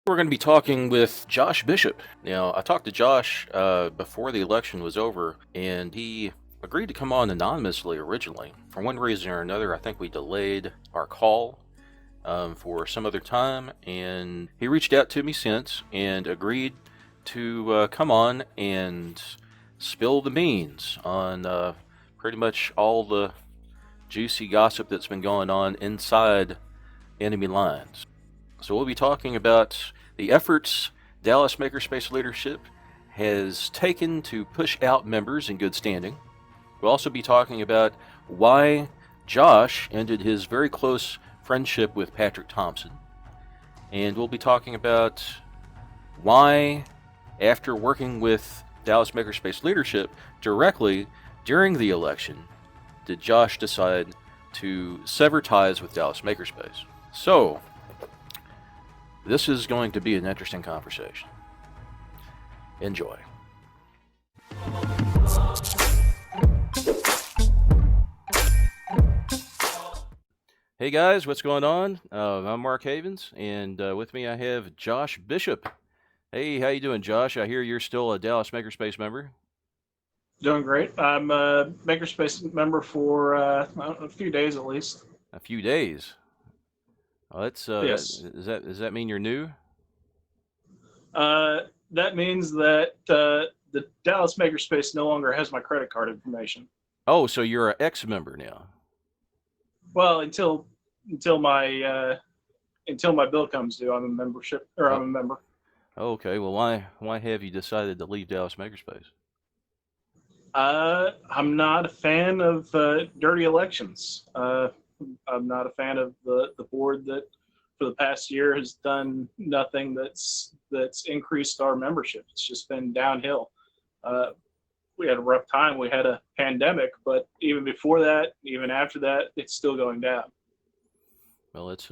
We're going to be talking with Josh Bishop. Now, I talked to Josh before the election was over, and he agreed to come on anonymously originally. For one reason or another, I think we delayed our call for some other time, and he reached out to me since and agreed to come on and spill the beans on pretty much all the juicy gossip that's been going on inside enemy lines. So we'll be talking about the efforts Dallas Makerspace leadership has taken to push out members in good standing. We'll also be talking about why Josh ended his very close friendship with Patrick Thompson. And we'll be talking about why, after working with Dallas Makerspace leadership directly during the election, did Josh decide to sever ties with Dallas Makerspace. So, this is going to be an interesting conversation. Enjoy. Hey guys, what's going on? I'm Mark Havens, and with me I have Josh Bishop. Hey, how you doing, Josh? I hear you're still a Dallas Makerspace member. Doing great. I'm a Makerspace member for a few days at least. A few days. Oh, that's Yes. does that mean you're new? That means that the Dallas Makerspace no longer has my credit card information. Oh, so you're an ex-member now. Well, until my bill comes due, I'm a membership or I'm Oh, a member. okay. Well, why have you decided to leave Dallas Makerspace? I'm not a fan of dirty elections. I'm not a fan of the board that for the past year has done nothing that's increased our membership. It's just been downhill. Uh, we had a rough time. We had a pandemic, but even before that, even after that, it's still going down. Well, it's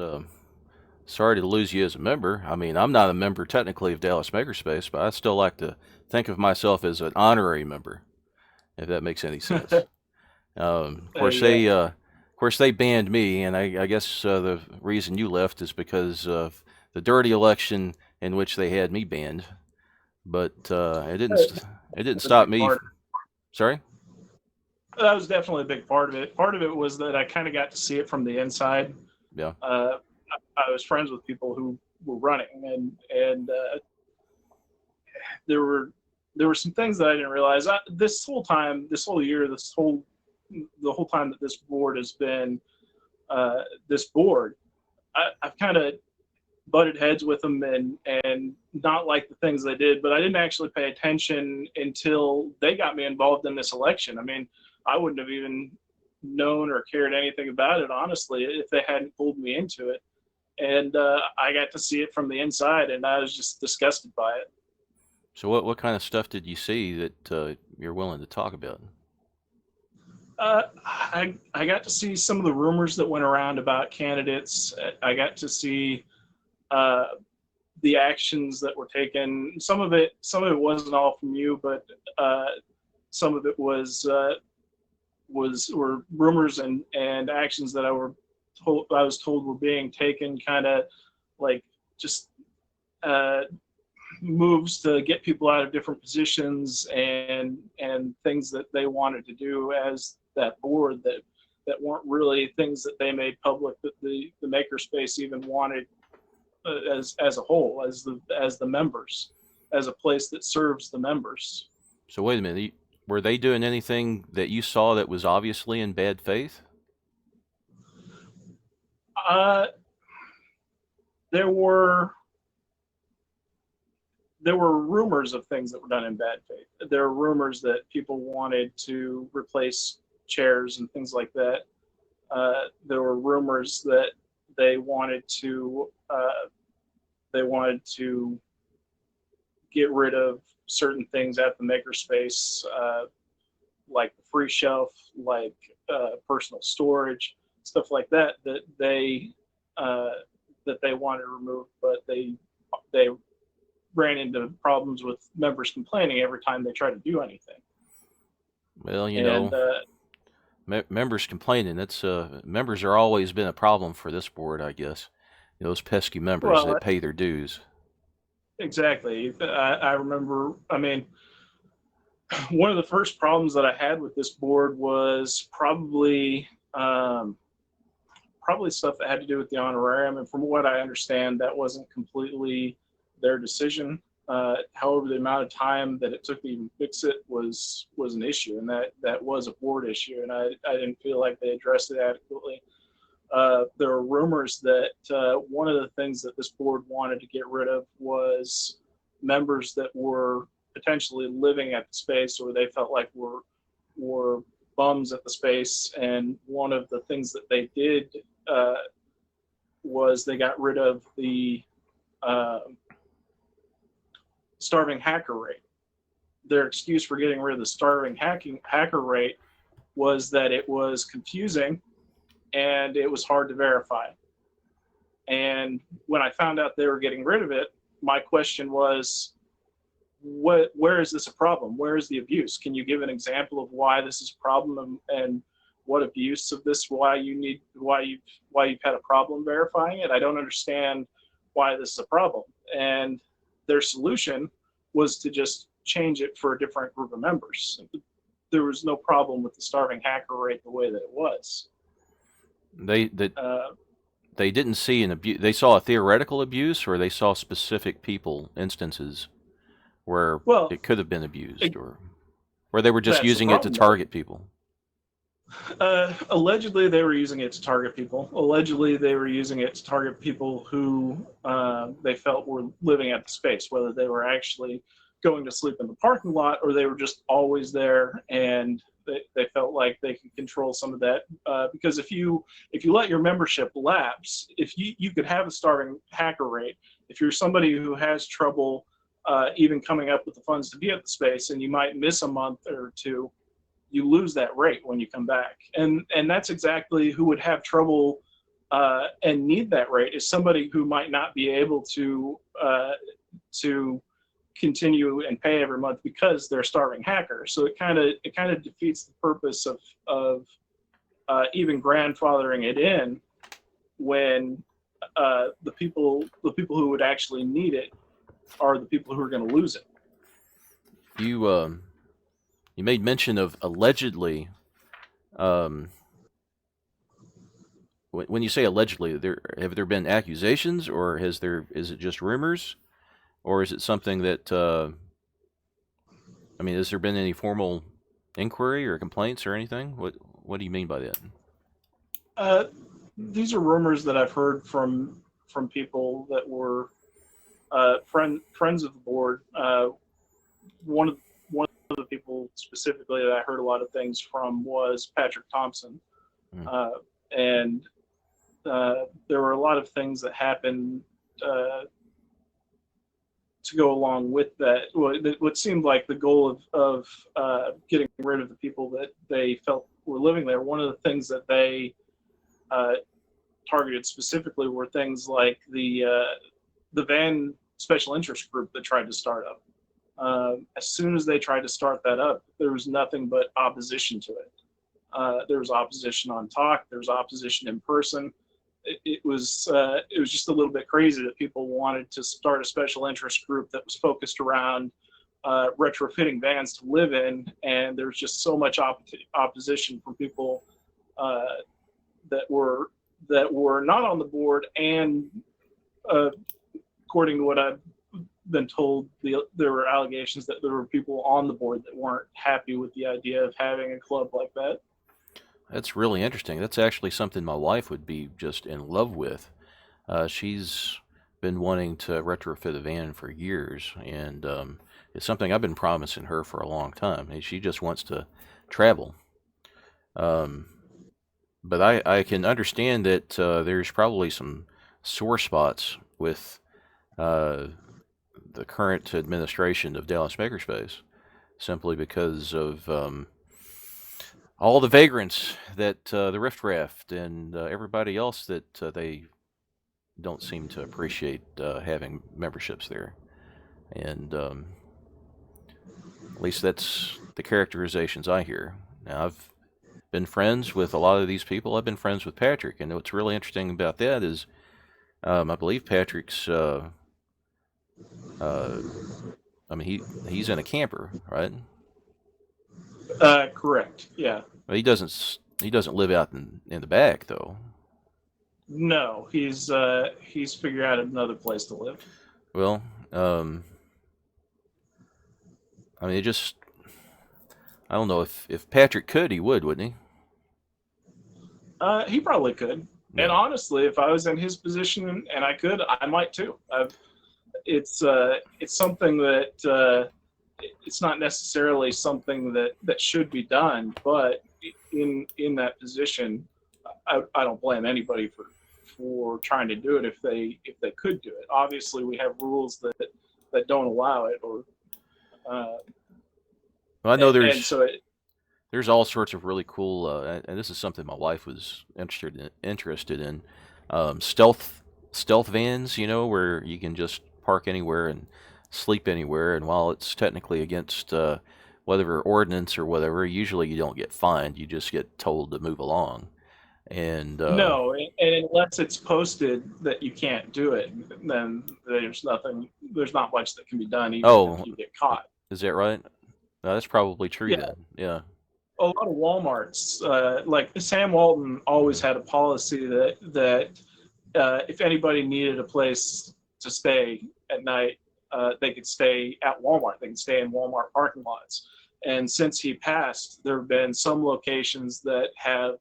sorry to lose you as a member. I mean, I'm not a member technically of Dallas Makerspace, but I still like to think of myself as an honorary member, if that makes any sense. Yeah, Of course, they banned me, and I guess the reason you left is because of the dirty election in which they had me banned. But it didn't a stop big me. part. Sorry. That was definitely a big part of it. Part of it was that I kind of got to see it from the inside. Yeah. I was friends with people who were running, and there were there were some things that I didn't realize. This whole time, this whole year, the whole time that this board has been this board, I've kind of butted heads with them and not like the things they did, but I didn't actually pay attention until they got me involved in this election. I mean, I wouldn't have even known or cared anything about it, honestly, if they hadn't pulled me into it. And I got to see it from the inside, and I was just disgusted by it. So what kind of stuff did you see that you're willing to talk about? I got to see some of the rumors that went around about candidates. I got to see uh, the actions that were taken. Some of it wasn't all from you, but some of it were rumors and actions that I was told were being taken, kind of like just uh, moves to get people out of different positions and things that they wanted to do as that board that weren't really things that they made public that the makerspace even wanted as a whole, as the members, as a place that serves the members. So wait a minute. Were they doing anything that you saw that was obviously in bad faith? Uh, there were there were rumors of things that were done in bad faith. There were rumors that people wanted to replace chairs and things like that. There were rumors that they wanted to uh, they wanted to get rid of certain things at the makerspace, like the free shelf, like personal storage, stuff like that. Uh, that they wanted to remove, but they ran into problems with members complaining every time they tried to do anything. Well, And members complaining. That's members are always been a problem for this board, I guess. Those pesky members well, that pay their dues. exactly. I remember. I mean, one of the first problems that I had with this board was um, probably stuff that had to do with the honorarium. And from what I understand, that wasn't completely their decision. However, the amount of time that it took to even fix it was an issue, and that was a board issue, and I didn't feel like they addressed it adequately. There were rumors that one of the things that this board wanted to get rid of was members that were potentially living at the space, or they felt like were bums at the space. And one of the things that they did uh, was they got rid of the uh, starving hacker rate. Their excuse for getting rid of the starving hacker rate was that it was confusing and it was hard to verify. And when I found out they were getting rid of it, my question was, where is this a problem? Where is the abuse? Can you give an example of why this is a problem, and what abuse of this, why you've had a problem verifying it? I don't understand why this is a problem. And their solution was to just change it for a different group of members. There was no problem with the starving hacker rate the way that it was. They that Uh, they didn't see an abuse. They saw a theoretical abuse, or they saw specific people instances where well, it could have been abused, it, or where they were just that's the using it to problem, though. target people. Allegedly, they were using it to target people. Allegedly, they were using it to target people who they felt were living at the space, whether they were actually going to sleep in the parking lot or they were just always there, and they felt like they could control some of that. Because if you let your membership lapse, if you could have a starving hacker rate, if you're somebody who has trouble even coming up with the funds to be at the space, and you might miss a month or two, you lose that rate when you come back. And that's exactly who would have trouble and need that rate, is somebody who might not be able to continue and pay every month because they're a starving hacker. So it kind of defeats the purpose of even grandfathering it in when the people who would actually need it are the people who are going to lose it. You you made mention of allegedly. Um, when you say allegedly, have there been accusations, or is it just rumors, or is it something that I mean, has there been any formal inquiry or complaints or anything? What do you mean by that? Uh, these are rumors that I've heard from people that were friends of the board. One of the people specifically that I heard a lot of things from was Patrick Thompson, Mm. and there were a lot of things that happened to go along with that. What seemed like the goal of getting rid of the people that they felt were living there. One of the things that they uh, targeted specifically were things like the van special interest group that tried to start up. As soon as they tried to start that up, there was nothing but opposition to it. There was opposition on talk. There was opposition in person. It was just a little bit crazy that people wanted to start a special interest group that was focused around retrofitting vans to live in, and there was just so much opposition from people uh, that were not on the board, and uh, according to what I've been told, there were allegations that there were people on the board that weren't happy with the idea of having a club like that. That's really interesting. That's actually something my wife would be just in love with. She's been wanting to retrofit a van for years, and it's something I've been promising her for a long time. And she just wants to travel. Um, but I can understand that there's probably some sore spots with uh, the current administration of Dallas Makerspace, simply because of all the vagrants that the riffraff and everybody else that they don't seem to appreciate having memberships there. And at least that's the characterizations I hear. Now, I've been friends with a lot of these people. I've been friends with Patrick, and what's really interesting about that is I believe Patrick's Uh, I mean, he's in a camper, right? Correct. Yeah. But he doesn't live out in the back though. No, he's figured out another place to live. Well, um, I mean, it just I don't know if Patrick could, he would, wouldn't He probably could. he? And Yeah. honestly, if I was in his position and I could, I might too. It's something that it's not necessarily something that should be done, but in that position, I don't blame anybody for trying to do it if they could do it. Obviously, we have rules that don't allow it, or uh, Well, I know and so it, there's all sorts of really cool, and this is something my wife was interested in, stealth vans. You know, where you can just park anywhere and sleep anywhere, and while it's technically against whatever ordinance or whatever, usually you don't get fined. You just get told to move along. And no, and unless it's posted that you can't do it, then there's not much that can be done, even if oh, you get caught. is that right? That's probably true Yeah, then. Yeah. a lot of WalMarts, like Sam Walton, always had a policy that if anybody needed a place to stay at night, they could stay at Walmart. They could stay in Walmart parking lots. And since he passed, there have been some locations that have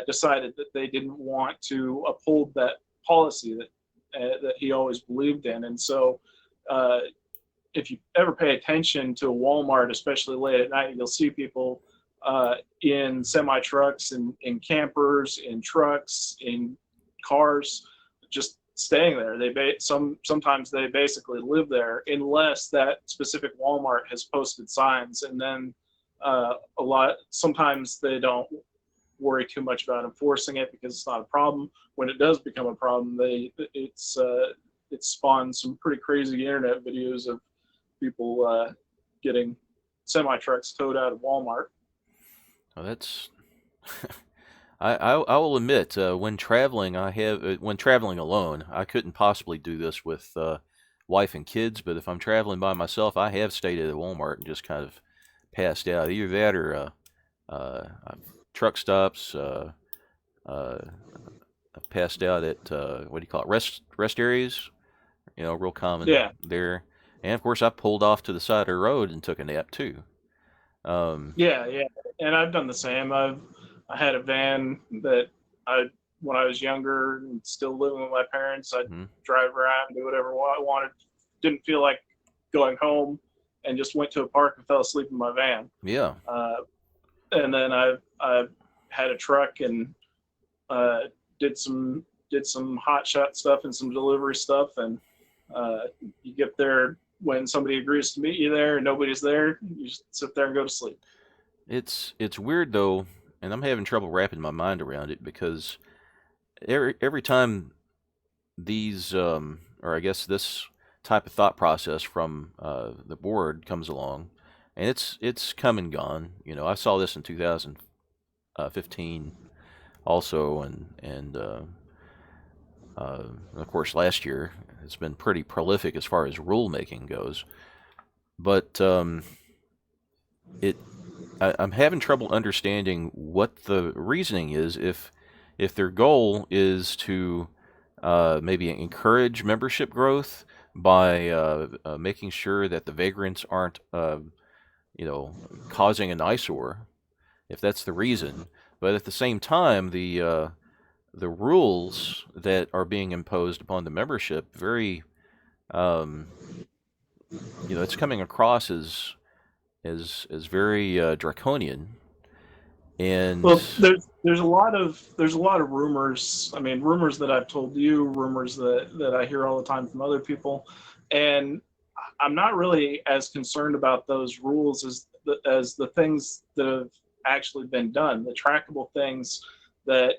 decided that they didn't want to uphold that policy that he always believed in. And so, uh, if you ever pay attention to a Walmart, especially late at night, you'll see people in semi trucks, in campers, in trucks, in cars, just staying there. Sometimes they basically live there unless that specific Walmart has posted signs, and then a lot sometimes they don't worry too much about enforcing it because it's not a problem. When it does become a problem, it spawns some pretty crazy internet videos of people getting semi trucks towed out of Walmart. Well, that's I will admit, when traveling alone, I couldn't possibly do this with wife and kids. But if I'm traveling by myself, I have stayed at a Walmart and just kind of passed out. Either that or truck stops. Uh, I passed out at what do you call it? Rest areas. You know, real common Yeah, there. And of course, I pulled off to the side of the road and took a nap too. Um, yeah. And I've done the same. I had a van that I when I was younger and still living with my parents, I'd hmm, drive around, do whatever I wanted. Didn't feel like going home, and just went to a park and fell asleep in my van. yeah, Uh, and then I had a truck and uh, did some hot shot stuff and some delivery stuff. And uh, you get there when somebody agrees to meet you there and nobody's there. You just sit there and go to sleep. it's weird though, and I'm having trouble wrapping my mind around it because every time these or I guess this type of thought process from the board comes along, and it's come and gone. You know, I saw this in 2015 also, and of course last year it's been pretty prolific as far as rulemaking goes. But it I'm having trouble understanding what the reasoning is if their goal is to maybe encourage membership growth by making sure that the vagrants aren't causing an eyesore, if that's the reason. But at the same time, the rules that are being imposed upon the membership very um, it's coming across as very draconian. And Well, there's a lot of rumors. I mean, rumors that I've told you, rumors that I hear all the time from other people, and I'm not really as concerned about those rules as the things that have actually been done, the trackable things that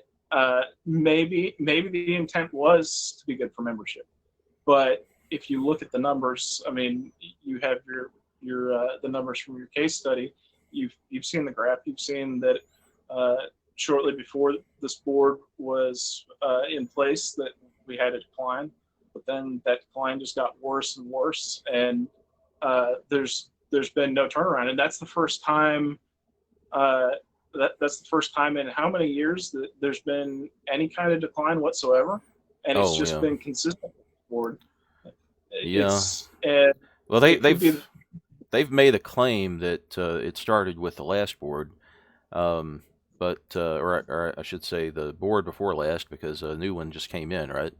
maybe the intent was to be good for membership, but if you look at the numbers, I mean, you have your the numbers from your case study. You've seen the graph. You've seen that uh, shortly before this board was in place that we had a decline. but then that decline just got worse and worse, and there's been no turnaround, and that's the first time. Uh, that's the first time in how many years that there's been any kind of decline whatsoever, and it's Oh just yeah, been consistent forward. yeah. It's and Well, it could be they've made a claim that it started with the last board, um, but or I should say the board before last, because a new one just came in, right?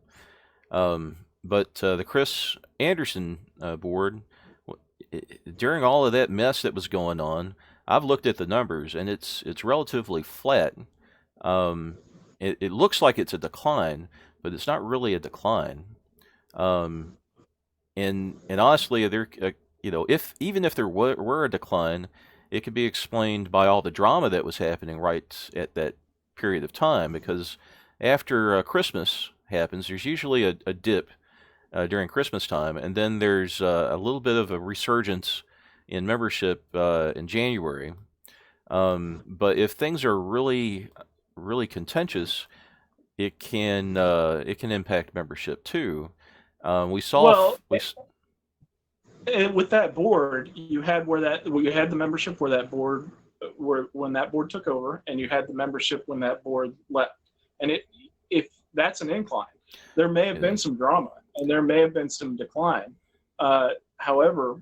But the Chris Anderson board, during all of that mess that was going on, I've looked at the numbers and it's relatively flat. Um, it looks like it's a decline, but it's not really a decline. Um, and honestly, there, if even if there were a decline, it could be explained by all the drama that was happening right at that period of time. Because after Christmas happens, there's usually a dip during Christmas time, and then there's a little bit of a resurgence in membership in January. But if things are really, really contentious, it can impact membership too. We saw well with that board. You had the membership where that board where when that board took over, and you had the membership when that board left. And if that's an incline, there may have it been is. some drama and there may have been some decline. However,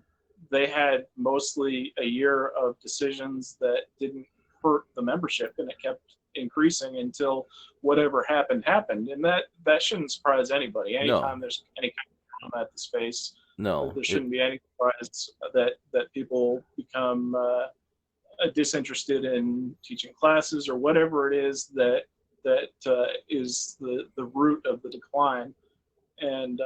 they had mostly a year of decisions that didn't hurt the membership, and it kept increasing until whatever happened. And that shouldn't surprise anybody. No, Anytime there's any kind of drama at the space, no, there shouldn't be any surprise that people become disinterested in teaching classes or whatever it is that is the root of the decline. And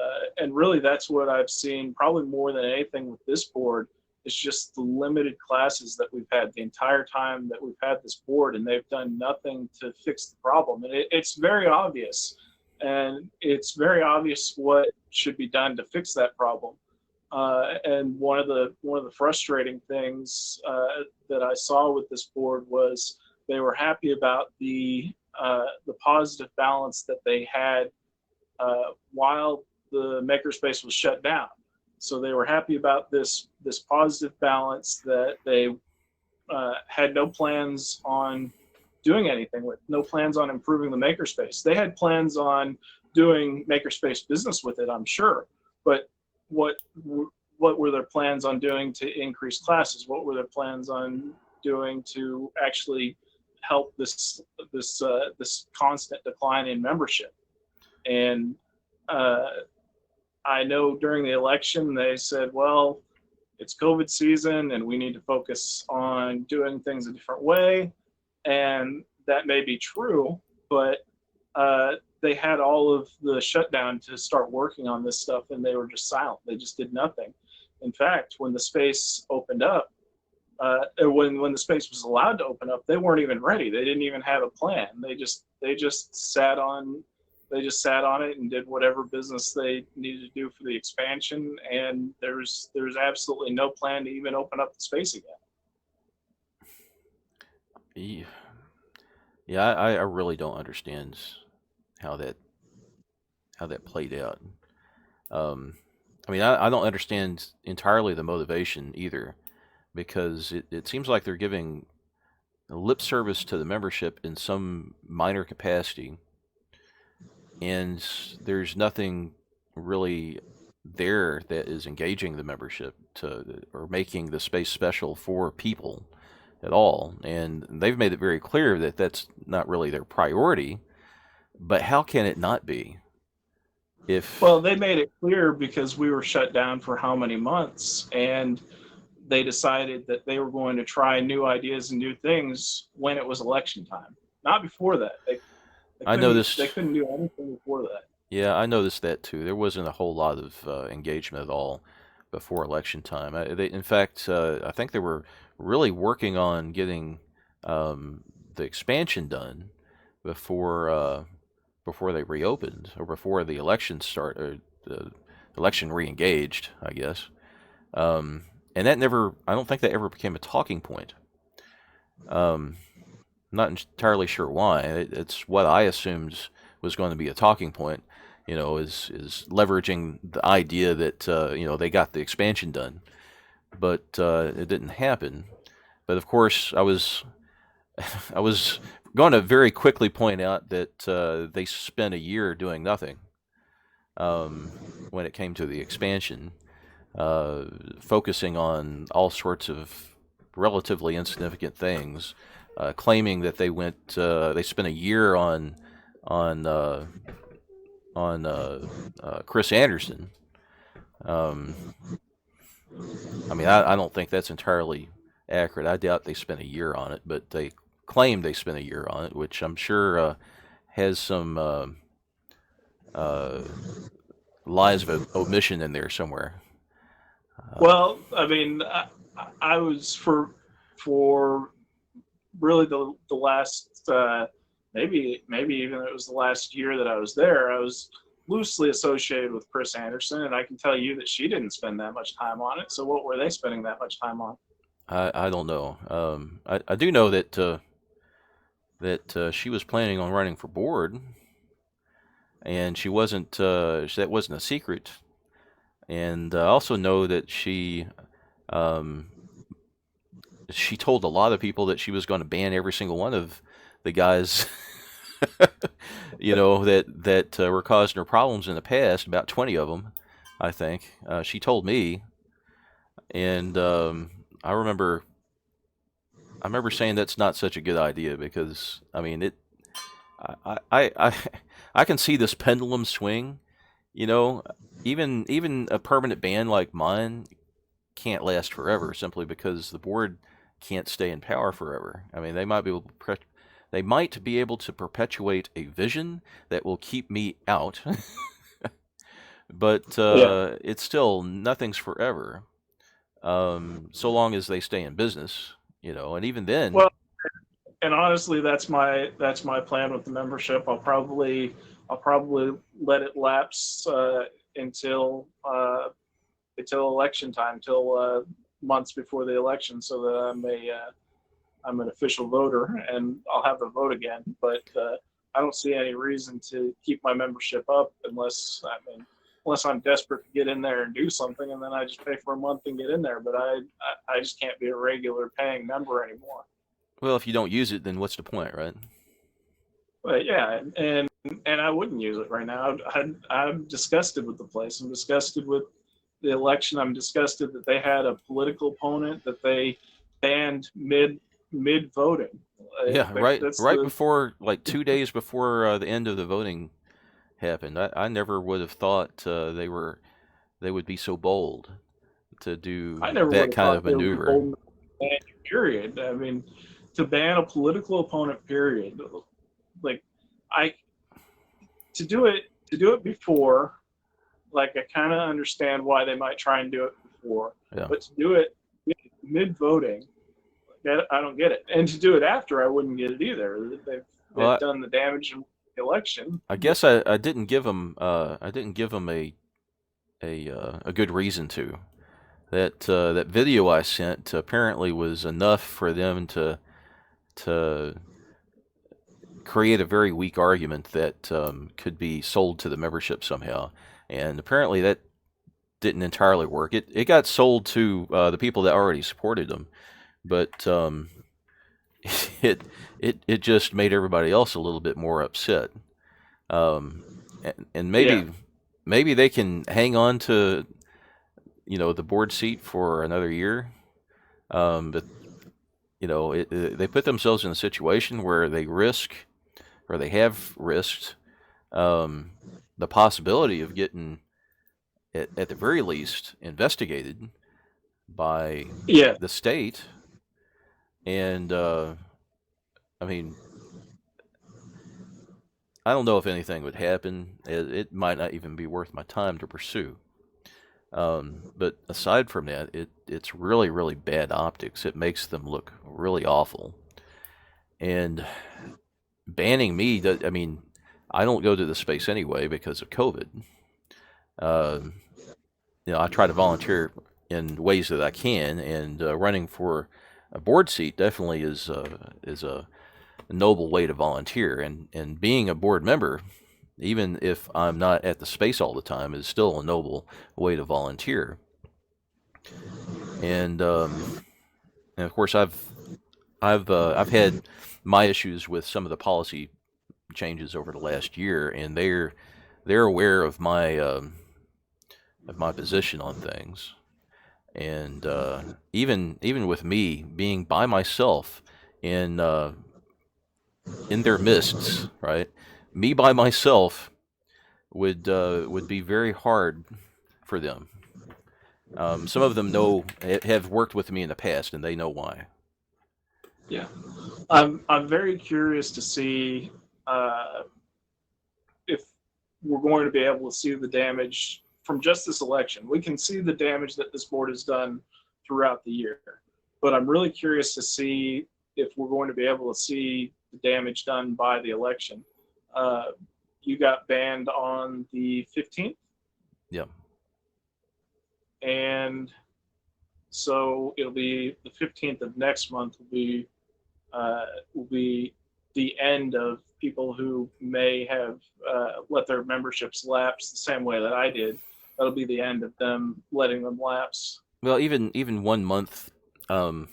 really, that's what I've seen probably more than anything with this board. It's just the limited classes that we've had the entire time that we've had this board, and they've done nothing to fix the problem. And it's very obvious, and it's very obvious what should be done to fix that problem. And one of the frustrating things that I saw with this board was they were happy about the positive balance that they had while the makerspace was shut down. So they were happy about this positive balance that they had no plans on doing anything with, no plans on improving the makerspace. They had plans on doing makerspace business with it, I'm sure, but what what were their plans on doing to increase classes? What were their plans on doing to actually help this constant decline in membership? And I know during the election they said, well, it's COVID season and we need to focus on doing things a different way. And that may be true, but they had all of the shutdown to start working on this stuff, and they were just silent. They just did nothing. In fact, when the space opened up, when the space was allowed to open up, they weren't even ready. They didn't even have a plan. They just sat on it and did whatever business they needed to do for the expansion. And there's absolutely no plan to even open up the space again. Yeah, yeah, I really don't understand how that played out. Um, I mean, I don't understand entirely the motivation either, because it seems like they're giving lip service to the membership in some minor capacity, and there's nothing really there that is engaging the membership to or making the space special for people at all. And they've made it very clear that that's not really their priority. But how can it not be? If Well, they made it clear because we were shut down for how many months, and they decided that they were going to try new ideas and new things when it was election time, not before that. I They noticed, couldn't do anything before that. yeah, I noticed that too. There wasn't a whole lot of engagement at all before election time. In fact, I think they were really working on getting the expansion done before before they reopened or before the election start or the election re-engaged, I guess. And that never, I don't think that ever became a talking point. Um, not entirely sure why. It's what I assumed was going to be a talking point. is leveraging the idea that they got the expansion done, but it didn't happen. But of course, I was going to very quickly point out that they spent a year doing nothing when it came to the expansion, focusing on all sorts of relatively insignificant things, claiming that they spent a year on uh, on Chris Anderson. Um, I mean, I don't think that's entirely accurate. I doubt they spent a year on it, but they claim they spent a year on it, which I'm sure has some uh, lies of omission in there somewhere. Well, I mean, I was for really the last maybe even it was the last year that I was there. I was loosely associated with Chris Anderson, and I can tell you that she didn't spend that much time on it. So what were they spending that much time on? I don't know. I do know that she was planning on running for board, and she wasn't. That wasn't a secret. And I also know that um, she told a lot of people that she was going to ban every single one of the guys, that were causing her problems in the past. About 20 of them, I think. She told me, and I remember I remember saying that's not such a good idea because I mean it. I I can see this pendulum swing. You know, even a permanent ban like mine can't last forever simply because the board can't stay in power forever. I mean, they might be able to perpetuate a vision that will keep me out, but Yeah. it's still nothing's forever. So long as they stay in business, and even then, Well, and honestly, that's my plan with the membership. I'll probably let it lapse until until election time, until months before the election, so that I'm an official voter and I'll have the vote again. But I don't see any reason to keep my membership up unless I'm desperate to get in there and do something, and then I just pay for a month and get in there. But I just can't be a regular paying member anymore. well, if you don't use it, then what's the point, right? But yeah, and I wouldn't use it right now. I'm disgusted with the place. I'm disgusted with the election. I'm disgusted that they had a political opponent that they banned mid voting. Yeah, Like, right. that's Right the before, like 2 days before the end of the voting happened, I never would have thought they would be so bold to I do never would that have kind thought of they would be maneuver. bold enough to ban you, period. I mean, to ban a political opponent, period. Like I to do it before, like I kind of understand why they might try and do it before, Yeah. but to do it mid voting, I don't get it. And to do it after, I wouldn't get it either. They've Well, done the damage in the election. I guess I didn't give them a good reason to. That video I sent apparently was enough for them to create a very weak argument that could be sold to the membership somehow, and apparently that didn't entirely work. It got sold to the people that already supported them, but it it just made everybody else a little bit more upset. And Yeah, maybe they can hang on to the board seat for another year. But they put themselves in a situation where they risk, or they have risked, um, the possibility of getting, at the very least, investigated by yeah, the state. And I mean, I don't know if anything would happen. It might not even be worth my time to pursue. But aside from that, it's really, really bad optics. It makes them look really awful. And banning me, I mean, I don't go to the space anyway because of COVID. Um, I try to volunteer in ways that I can, and running for a board seat definitely is a noble way to volunteer. And being a board member, even if I'm not at the space all the time, is still a noble way to volunteer. And of course, I've had my issues with some of the policy changes over the last year, and they're aware of my position on things. And even with me being by myself in in their midst, right? Me by myself would be very hard for them. Some of them have worked with me in the past, and they know why. Yeah, I'm very curious to see uh, if we're going to be able to see the damage from just this election. We can see the damage that this board has done throughout the year, but I'm really curious to see if we're going to be able to see the damage done by the election. Uh, you got banned on the 15th, Yeah. and so it'll be the 15th of next month will be the end of people who may have let their memberships lapse the same way that I did. That'll be the end of them letting them lapse. Well, even 1 month, um,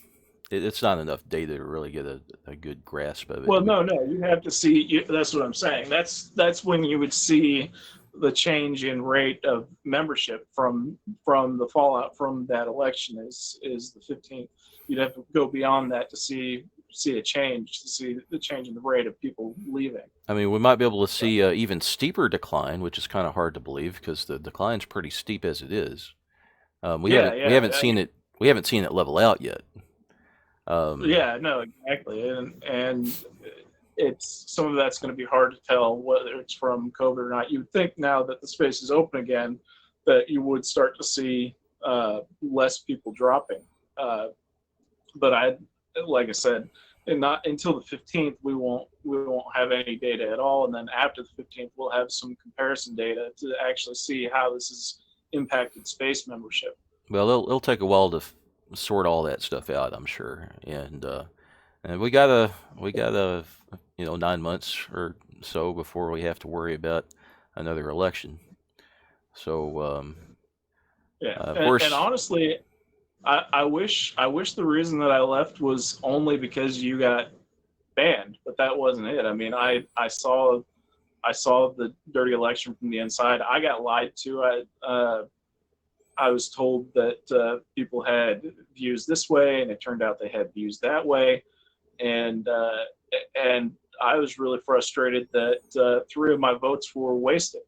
it's not enough data to really get a good grasp of it. Well, no, you have to see. That's what I'm saying. That's when you would see the change in rate of membership from the fallout from that election is the 15th. You'd have to go beyond that to see a change, to see the change in the rate of people leaving. I mean, we might be able to So, see even steeper decline, which is kind of hard to believe because the decline's pretty steep as it is. We yeah, haven't seen it level out yet. yeah, no, exactly, and it's some of that's going to be hard to tell whether it's from COVID or not. You would think now that the space is open again, that you would start to see less people dropping, but like I said, and not until the 15th we won't have any data at all, and then after the 15th we'll have some comparison data to actually see how this has impacted space membership. Well, it'll take a while to sort all that stuff out, I'm sure, and we gotta 9 months or so before we have to worry about another election. So, Yeah, of and course, honestly, I wish the reason that I left was only because you got banned, but that wasn't it. I mean, I saw the dirty election from the inside. I got lied to. I was told that people had views this way, and it turned out they had views that way, and and I was really frustrated that three of my votes were wasted.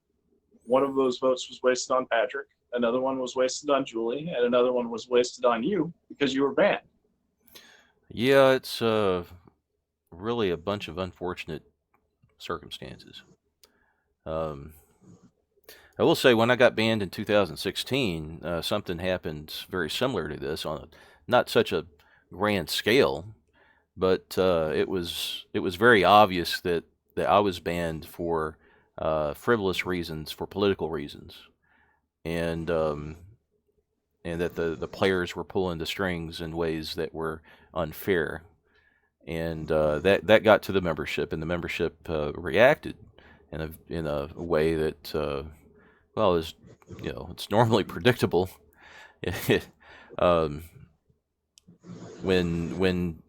One of those votes was wasted on Patrick. Another one was wasted on Julie, and another one was wasted on you because you were banned. yeah, it's really a bunch of unfortunate circumstances. Um, I will say, when I got banned in 2016, something happened very similar to this on not such a grand scale, but it was very obvious that I was banned for frivolous reasons, for political reasons, and and that the players were pulling the strings in ways that were unfair, and that got to the membership, and the membership reacted in a way that well is it's normally predictable. um, when when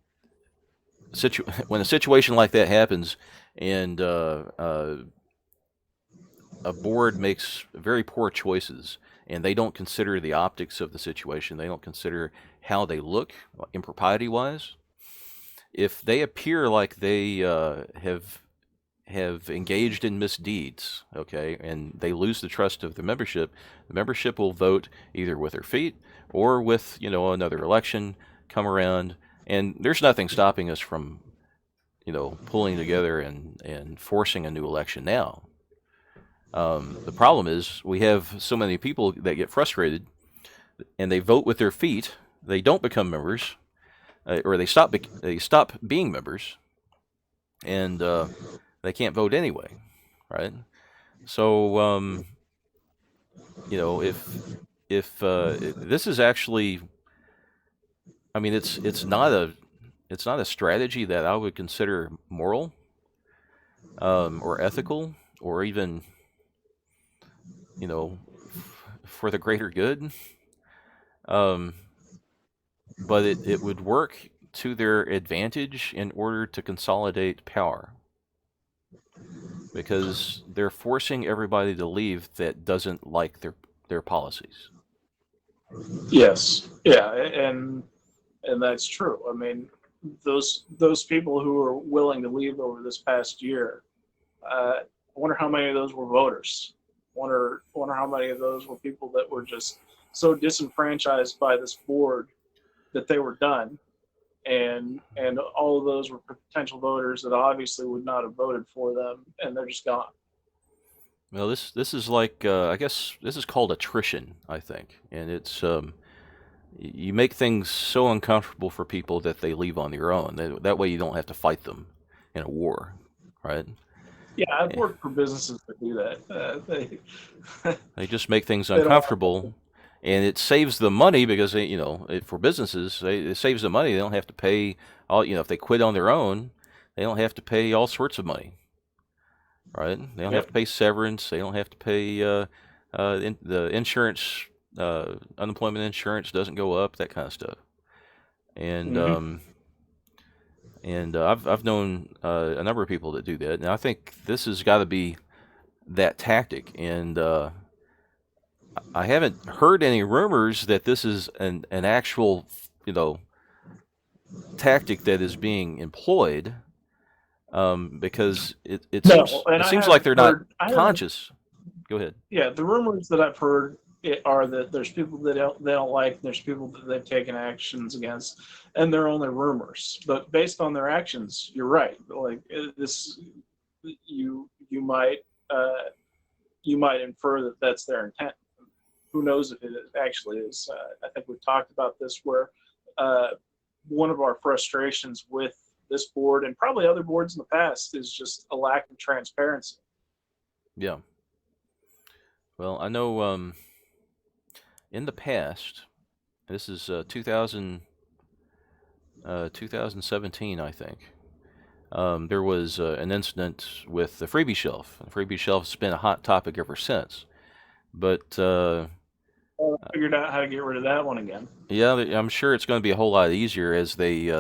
a situation like that happens, and a board makes very poor choices, and they don't consider the optics of the situation, they don't consider how they look impropriety wise. If they appear like they have engaged in misdeeds, okay, and they lose the trust of the membership will vote either with their feet or with another election come around, and there's nothing stopping us from pulling together and forcing a new election now. The problem is we have so many people that get frustrated and they vote with their feet. They don't become members, or they stop being members, and they can't vote anyway, right? So if this is actually, I mean, it's not a strategy that I would consider moral or ethical. or even, for the greater good. Um, but it would work to their advantage in order to consolidate power because they're forcing everybody to leave that doesn't like their policies. Yes, yeah, and that's true. I mean, those people who were willing to leave over this past year, I wonder how many of those were voters. Wonder how many of those were people that were just so disenfranchised by this board that they were done, and all of those were potential voters that obviously would not have voted for them, and they're just gone. Well, this is like I guess this is called attrition, I think, and it's you make things so uncomfortable for people that they leave on their own. That way, you don't have to fight them in a war, right? Yeah, I've Eh, worked for businesses that do that. They just make things They don't want to. uncomfortable, and it saves them money because for businesses, it saves them money. They don't have to pay all. If they quit on their own, they don't have to pay all sorts of money, right? They don't have Yep. to pay severance. They don't have to pay the insurance. Unemployment insurance doesn't go up. That kind of stuff. And Mm-hmm. I've known a number of people that do that, and I think this has got to be that tactic. And I haven't heard any rumors that this is an actual tactic that is being employed, because it No, seems and it seems like they're not I haven't. conscious. Go ahead. Yeah, the rumors that I've heard are that there's people that they don't like, and there's people that they've taken actions against, and they're only rumors. But based on their actions, you're right. Like this, you might you might infer that that's their intent. Who knows if it actually is? I think we've talked about this where uh, one of our frustrations with this board and probably other boards in the past is just a lack of transparency. Yeah. Well, I know in the past, this is 2017, I think. There was an incident with the freebie shelf. The freebie shelf's been a hot topic ever since. But I figured out how to get rid of that one again. yeah, I'm sure it's going to be a whole lot easier as they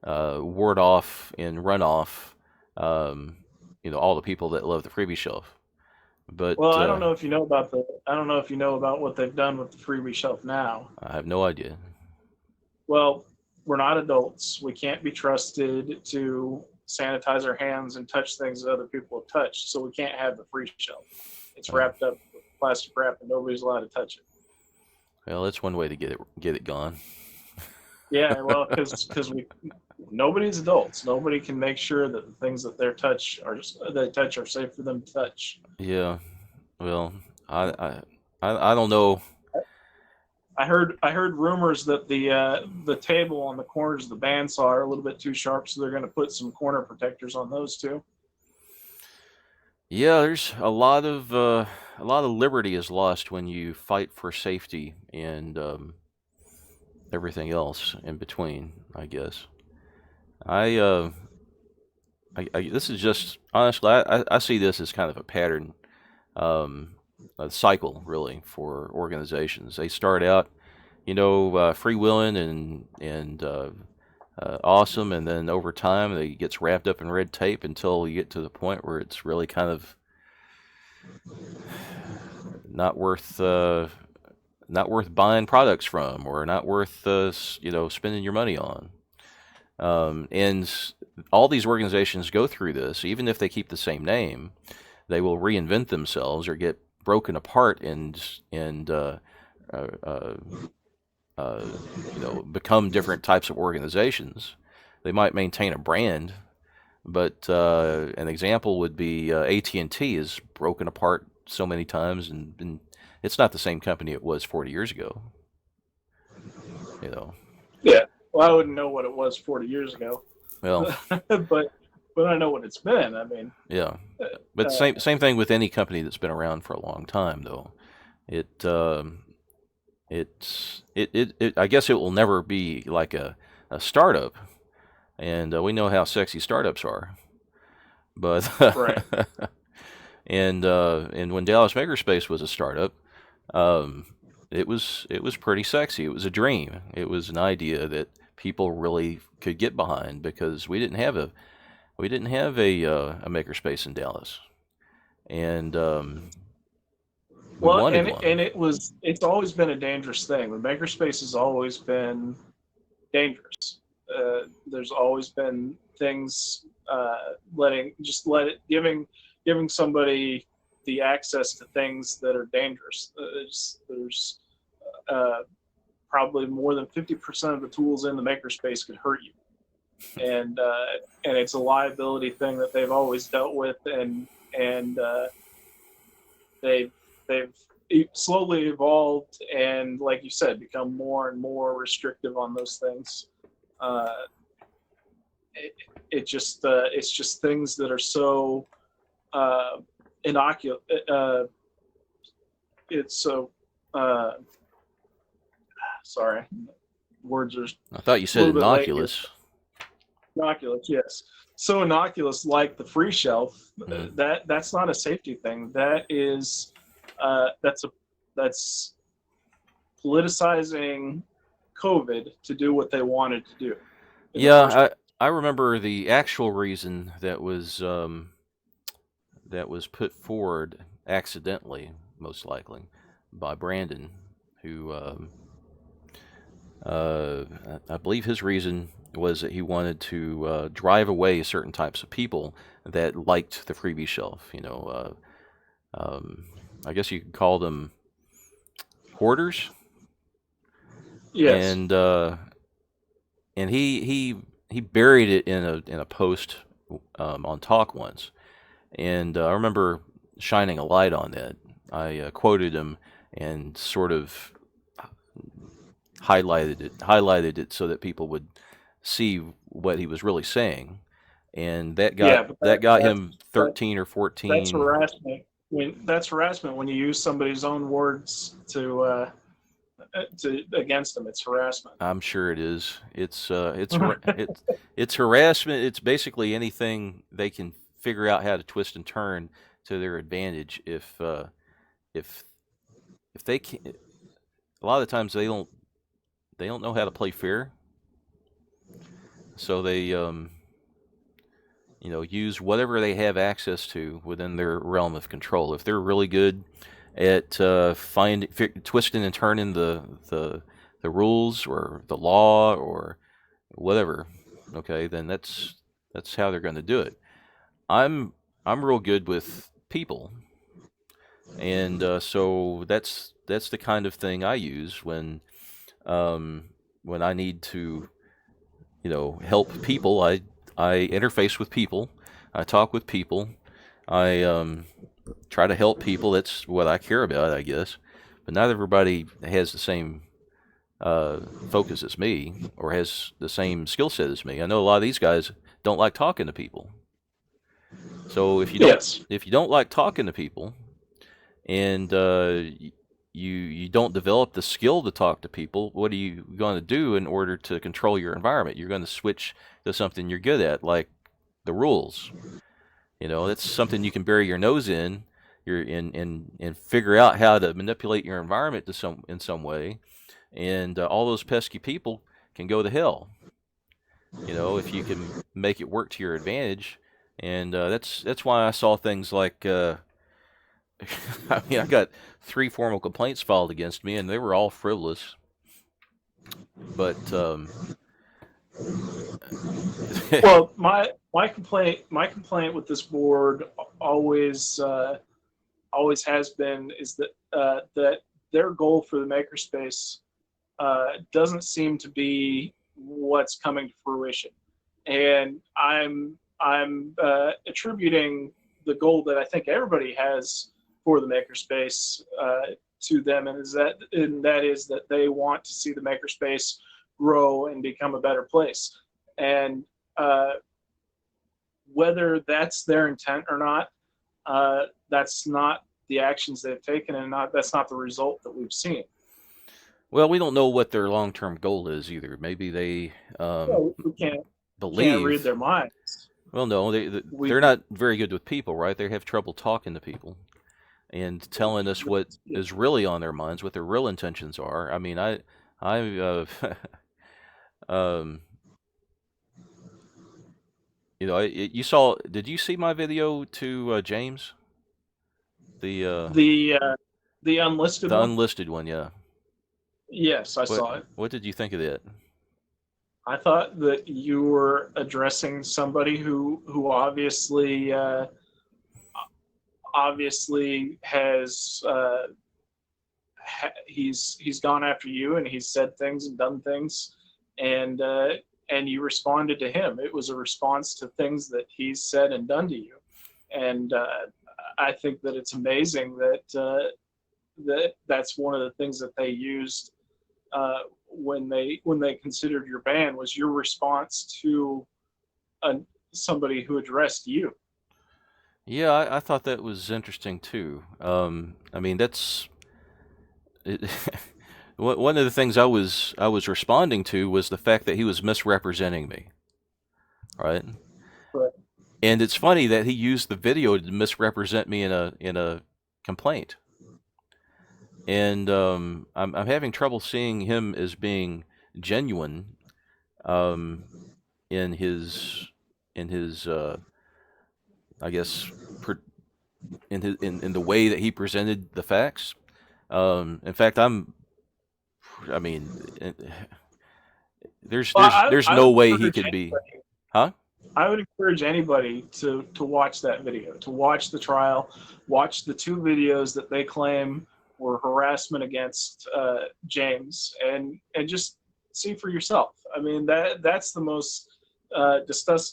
ward off and run off, all the people that love the freebie shelf. But Well, I don't know if you know about what they've done with the freebie shelf now. I have no idea. Well, we're not adults. We can't be trusted to sanitize our hands and touch things that other people have touched. So we can't have the free shelf. It's Oh, wrapped up with plastic wrap, and nobody's allowed to touch it. well, that's one way to get it gone. Yeah, well, because we nobody's adults. Nobody can make sure that the things that they touch are safe for them to touch. Yeah. Well, I don't know. I heard rumors that the table on the corners of the bandsaw are a little bit too sharp, so they're going to put some corner protectors on those too. Yeah, there's a lot of liberty is lost when you fight for safety and everything else in between, I guess. I, uh, this is just honestly, I see this as kind of a pattern, a cycle really for organizations. They start out, freewheeling and awesome, and then over time they gets wrapped up in red tape until you get to the point where it's really kind of not worth buying products from, or not worth spending your money on. And all these organizations go through this, even if they keep the same name, they will reinvent themselves or get broken apart and uh, uh, become different types of organizations. They might maintain a brand, but an example would be AT&T is broken apart so many times, and it's not the same company it was 40 years ago. You know, Yeah. Well, I wouldn't know what it was 40 years ago, well, but I know what it's been. I mean, yeah, but uh, same thing with any company that's been around for a long time, though. It I guess it will never be like a startup, and we know how sexy startups are, but right. And when Dallas Makerspace was a startup, um, it was pretty sexy. It was a dream. It was an idea that people really could get behind because we didn't have a makerspace in Dallas, and we Well, wanted and one. it's always been a dangerous thing. The makerspace has always been dangerous. There's always been things giving somebody the access to things that are dangerous. There's uh, probably more than 50% of the tools in the makerspace could hurt you, and it's a liability thing that they've always dealt with, and they've they've slowly evolved and, like you said, become more and more restrictive on those things. Uh, it's just things that are so uh, innocuous. It's so uh, sorry, words are I thought you a said little bit late here. innocuous. Innocuous, yes. So innocuous, like the free shelf. Mm. That's not a safety thing. That's politicizing COVID to do what they wanted to do in the first Yeah, place. I remember the actual reason that was put forward accidentally, most likely, by Brandon, who I believe his reason was that he wanted to drive away certain types of people that liked the freebie shelf. I guess you could call them hoarders, Yes. and he buried it in a post on Talk once, and I remember shining a light on that. I quoted him and sort of highlighted it so that people would see what he was really saying, and that got Yeah, but that got that's him that, 13 or that's 14. harassment. That's harassment when you use somebody's own words to against them. It's harassment. I'm sure it is. It's harassment. It's basically anything they can figure out how to twist and turn to their advantage. If if they can, a lot of the times they don't know how to play fair, so they use whatever they have access to within their realm of control. If they're really good at twisting and turning the rules or the law or whatever, okay, then that's how they're going to do it. I'm I'm real good with people, and so that's the kind of thing I use when I need to help people. I interface with people. I talk with people. I try to help people. That's what I care about, I guess. But not everybody has the same focus as me or has the same skill set as me. I know a lot of these guys don't like talking to people. So Yes. if you don't like talking to people and you don't develop the skill to talk to people, what are you going to do in order to control your environment? You're going to switch to something you're good at, like the rules. That's something you can bury your nose in. You're and figure out how to manipulate your environment in some way, and all those pesky people can go to hell. If you can make it work to your advantage, and that's why I saw things like I mean, I got 3 formal complaints filed against me, and they were all frivolous. But Well, my complaint with this board always always has been is that their goal for the makerspace doesn't seem to be what's coming to fruition, and I'm attributing the goal that I think everybody has for the makerspace to them, and that is that they want to see the makerspace grow and become a better place, and uh, whether that's their intent or not, that's not the actions they've taken, and that's not the result that we've seen. well, we don't know what their long-term goal is either. Maybe they Well, we can't read believe their minds. Well, no, We they're not very good with people, right? They have trouble talking to people and telling us what is really on their minds, what their real intentions are. I mean, um, you saw. Did you see my video to James, the uh, the uh, the unlisted the one. unlisted one? Yeah. Yes, I saw it. What did you think of that? I thought that you were addressing somebody who obviously has he's gone after you, and he's said things and done things, and uh, and you responded to him. It was a response to things that he's said and done to you, and I think that it's amazing that's one of the things that they used when they considered your ban was your response to a, somebody who addressed you. Yeah, I thought that was interesting too. I mean, that's it, one of the things I was responding to was the fact that he was misrepresenting me, right? But And it's funny that he used the video to misrepresent me in a complaint. And I'm having trouble seeing him as being genuine um, in his I guess in the way that he presented the facts. In fact, I mean, there's well, there's there's I no would way he encourage could be, anybody. huh? I would encourage anybody to watch that video, to watch the trial, watch the two videos that they claim were harassment against James, and just see for yourself. I mean, that's the most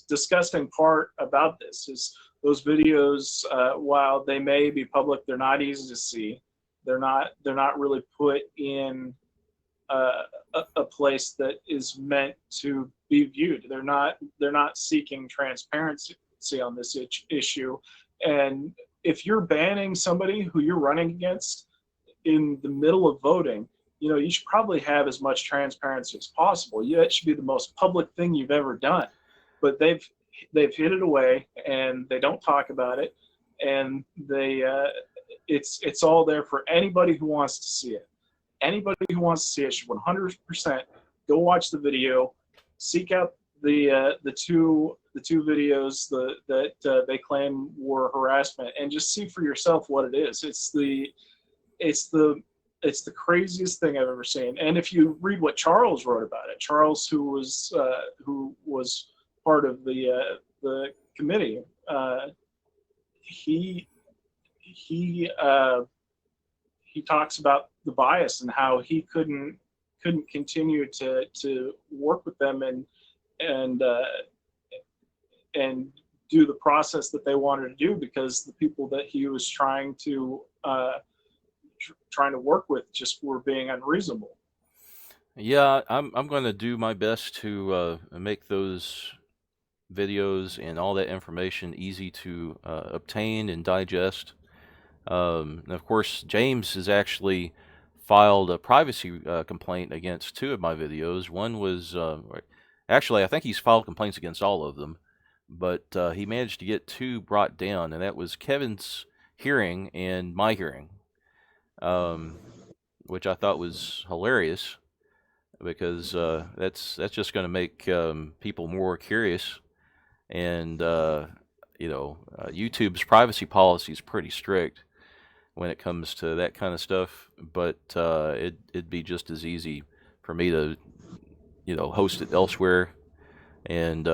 disgusting part about this is those videos. While they may be public, they're not easy to see. They're not really put in uh, a place that is meant to be viewed. They're not seeking transparency on this issue. And if you're banning somebody who you're running against in the middle of voting, you should probably have as much transparency as possible. That should be the most public thing you've ever done. But they've hid it away, and they don't talk about it, and it's all there for anybody who wants to see it. Anybody who wants to see it should 100% go watch the video, seek out the two videos that they claim were harassment, and just see for yourself what it is. It's the it's the craziest thing I've ever seen. And if you read what Charles wrote about it, Charles, who was part of the committee, he he he talks about the bias and how he couldn't continue to work with them and and do the process that they wanted to do because the people that he was trying to work with just were being unreasonable. Yeah, I'm going to do my best to make those videos and all that information easy to obtain and digest. And of course, James has actually filed a privacy complaint against two of my videos. One was actually, I think he's filed complaints against all of them, but he managed to get two brought down, and that was Kevin's hearing and my hearing, um, which I thought was hilarious because that's just going to make people more curious. And YouTube's privacy policy is pretty strict when it comes to that kind of stuff. But it'd be just as easy for me to host it elsewhere and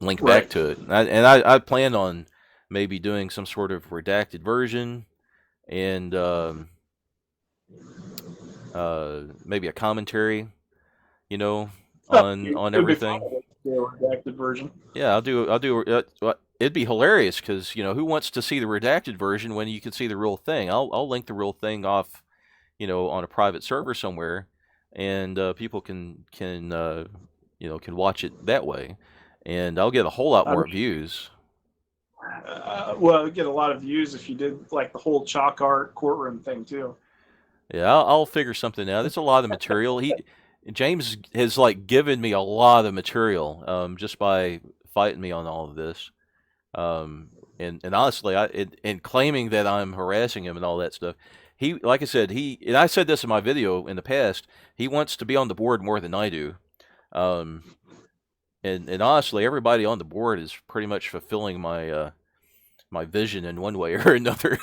link back Right. to it. I plan on maybe doing some sort of redacted version and maybe a commentary, on It would be fun everything. to do a redacted version. Yeah, I'll do. It'd be hilarious because who wants to see the redacted version when you can see the real thing? I'll link the real thing off, on a private server somewhere, and people can watch it that way, and I'll get a whole lot I more mean, views. well, it'd get a lot of views if you did like the whole chalk art courtroom thing too. Yeah, I'll figure something out. It's a lot of material. James has like given me a lot of material just by fighting me on all of this. And honestly, in claiming that I'm harassing him and all that stuff, he, like I said, and I said this in my video in the past, he wants to be on the board more than I do. Um, and honestly, everybody on the board is pretty much fulfilling my vision in one way or another.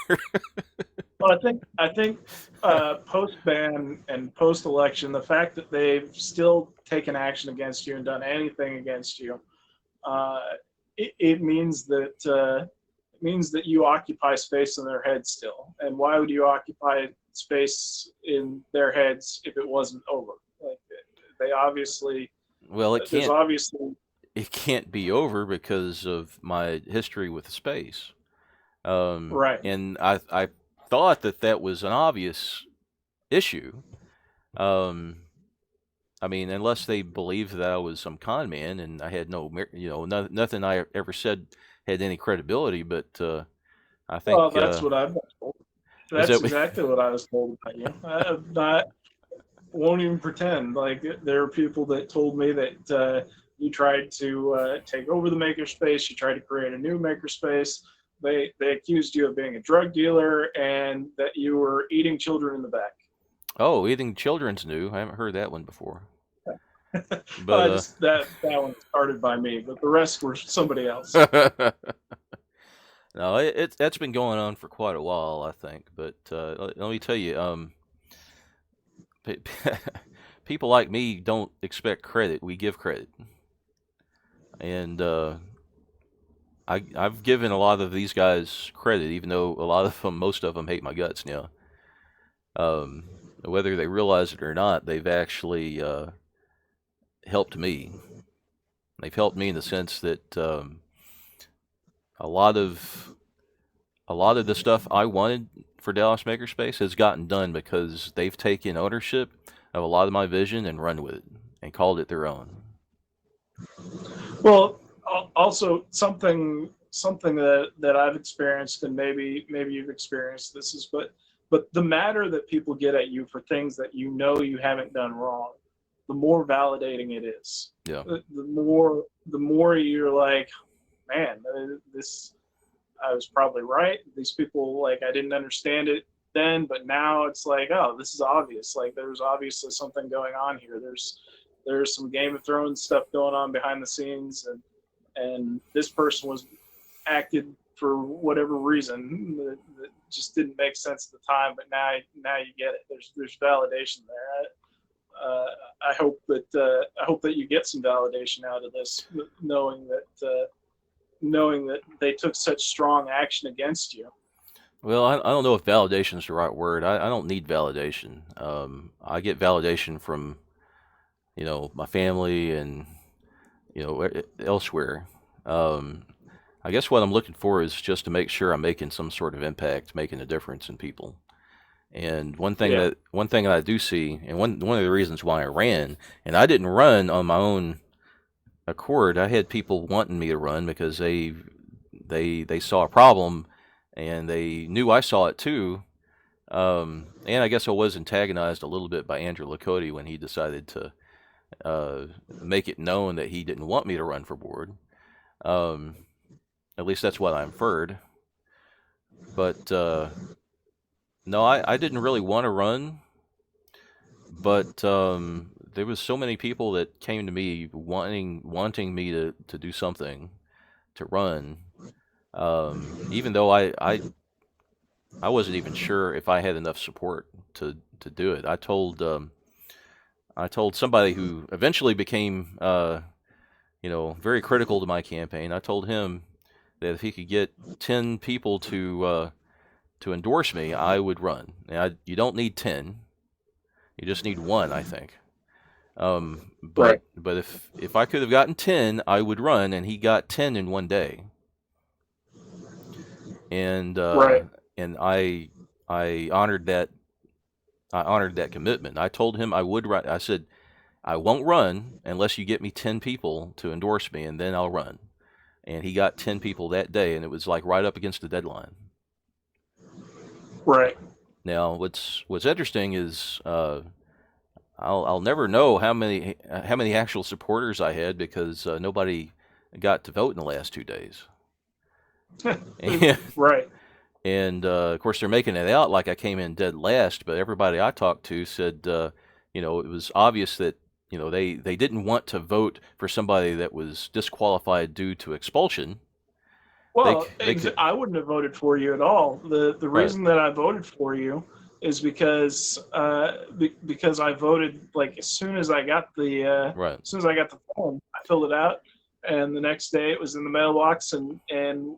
Well, I think post ban and post election, the fact that they've still taken action against you and done anything against you, uh, it means that you occupy space in their heads still. And why would you occupy space in their heads if it wasn't over? Like, they obviously, Well, there's obviously, it can't be over because of my history with space. right. And I thought that was an obvious issue. Um, I mean, unless they believed that I was some con man and I had nothing I ever said had any credibility. But I Well, think that's what I've been told. is That's that exactly what I was told about you. I'm not, won't even pretend. Like, there are people that told me that you tried to take over the makerspace. You tried to create a new makerspace. They accused you of being a drug dealer and that you were eating children in the back. oh, eating children's new. I haven't heard that one before. Well, But that one started by me, but the rest were somebody else. no, that's been going on for quite a while, I think. But let me tell you, people like me don't expect credit. We give credit, and I've given a lot of these guys credit, even though most of them hate my guts now. Whether they realize it or not, they've actually helped me. They've helped me in the sense that a lot of the stuff I wanted for Dallas Makerspace has gotten done because they've taken ownership of a lot of my vision and run with it and called it their own. Well, also something that I've experienced, and maybe you've experienced this, is but the madder that people get at you for things that you know you haven't done wrong, the more validating it is. Yeah. The more you're like, man, this, I was probably right. These people, like, I didn't understand it then, but now it's like, oh, this is obvious. Like, there's obviously something going on here. There's some Game of Thrones stuff going on behind the scenes, and this person was acted for whatever reason that just didn't make sense at the time, but now you get it. There's validation there. I hope that you get some validation out of this, knowing that they took such strong action against you. Well, I don't know if validation is the right word. I don't need validation. I get validation from, my family and, elsewhere. I guess what I'm looking for is just to make sure I'm making some sort of impact, making a difference in people. And Yeah. one thing that I do see, and one of the reasons why I ran, and I didn't run on my own accord. I had people wanting me to run because they saw a problem, and they knew I saw it too. And I guess I was antagonized a little bit by Andrew Lakota when he decided to make it known that he didn't want me to run for board. At least that's what I inferred. But no, I didn't really want to run. But there was so many people that came to me wanting me to do something, to run. Even though I wasn't even sure if I had enough support to do it. I told somebody who eventually became very critical to my campaign. I told him that if he could get 10 people to endorse me, I would run. Now, you don't need 10. You just need one, I think. Right. But if I could have gotten 10, I would run, and he got 10 in one day. And Right. and I honored that. I honored that commitment. I told him I would run. I said, I won't run unless you get me 10 people to endorse me, and then I'll run. And he got 10 people that day, and it was like right up against the deadline. Right. Now, what's interesting is I'll never know how many actual supporters I had because nobody got to vote in the last 2 days. And, Right. of course, they're making it out like I came in dead last, but everybody I talked to said, it was obvious that, they didn't want to vote for somebody that was disqualified due to expulsion. Well, They could, I wouldn't have voted for you at all. The right, reason that I voted for you is because I voted like right, as soon as I got the form, I filled it out, and the next day it was in the mailbox and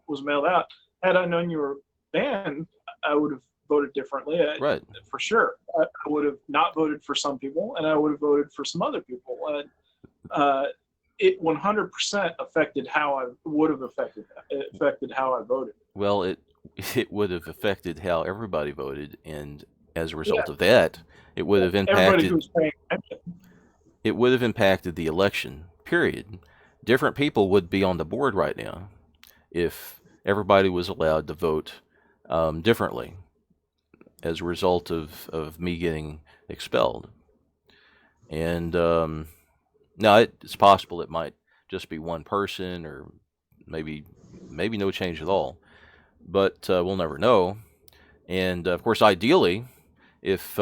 was mailed out. Had I known you were banned, I would have voted differently, right. for sure. I would have not voted for some people, and I would have voted for some other people. Uh, it 100% affected how I would have affected it affected how I voted. Well, it would have affected how everybody voted, and as a Yeah, result of that, it would have everybody impacted who's paying attention. it would have impacted the election. Period. Different people would be on the board right now if everybody was allowed to vote differently as a result of me getting expelled. And now it's possible it might just be one person, or maybe no change at all. But we'll never know. And of course, ideally, if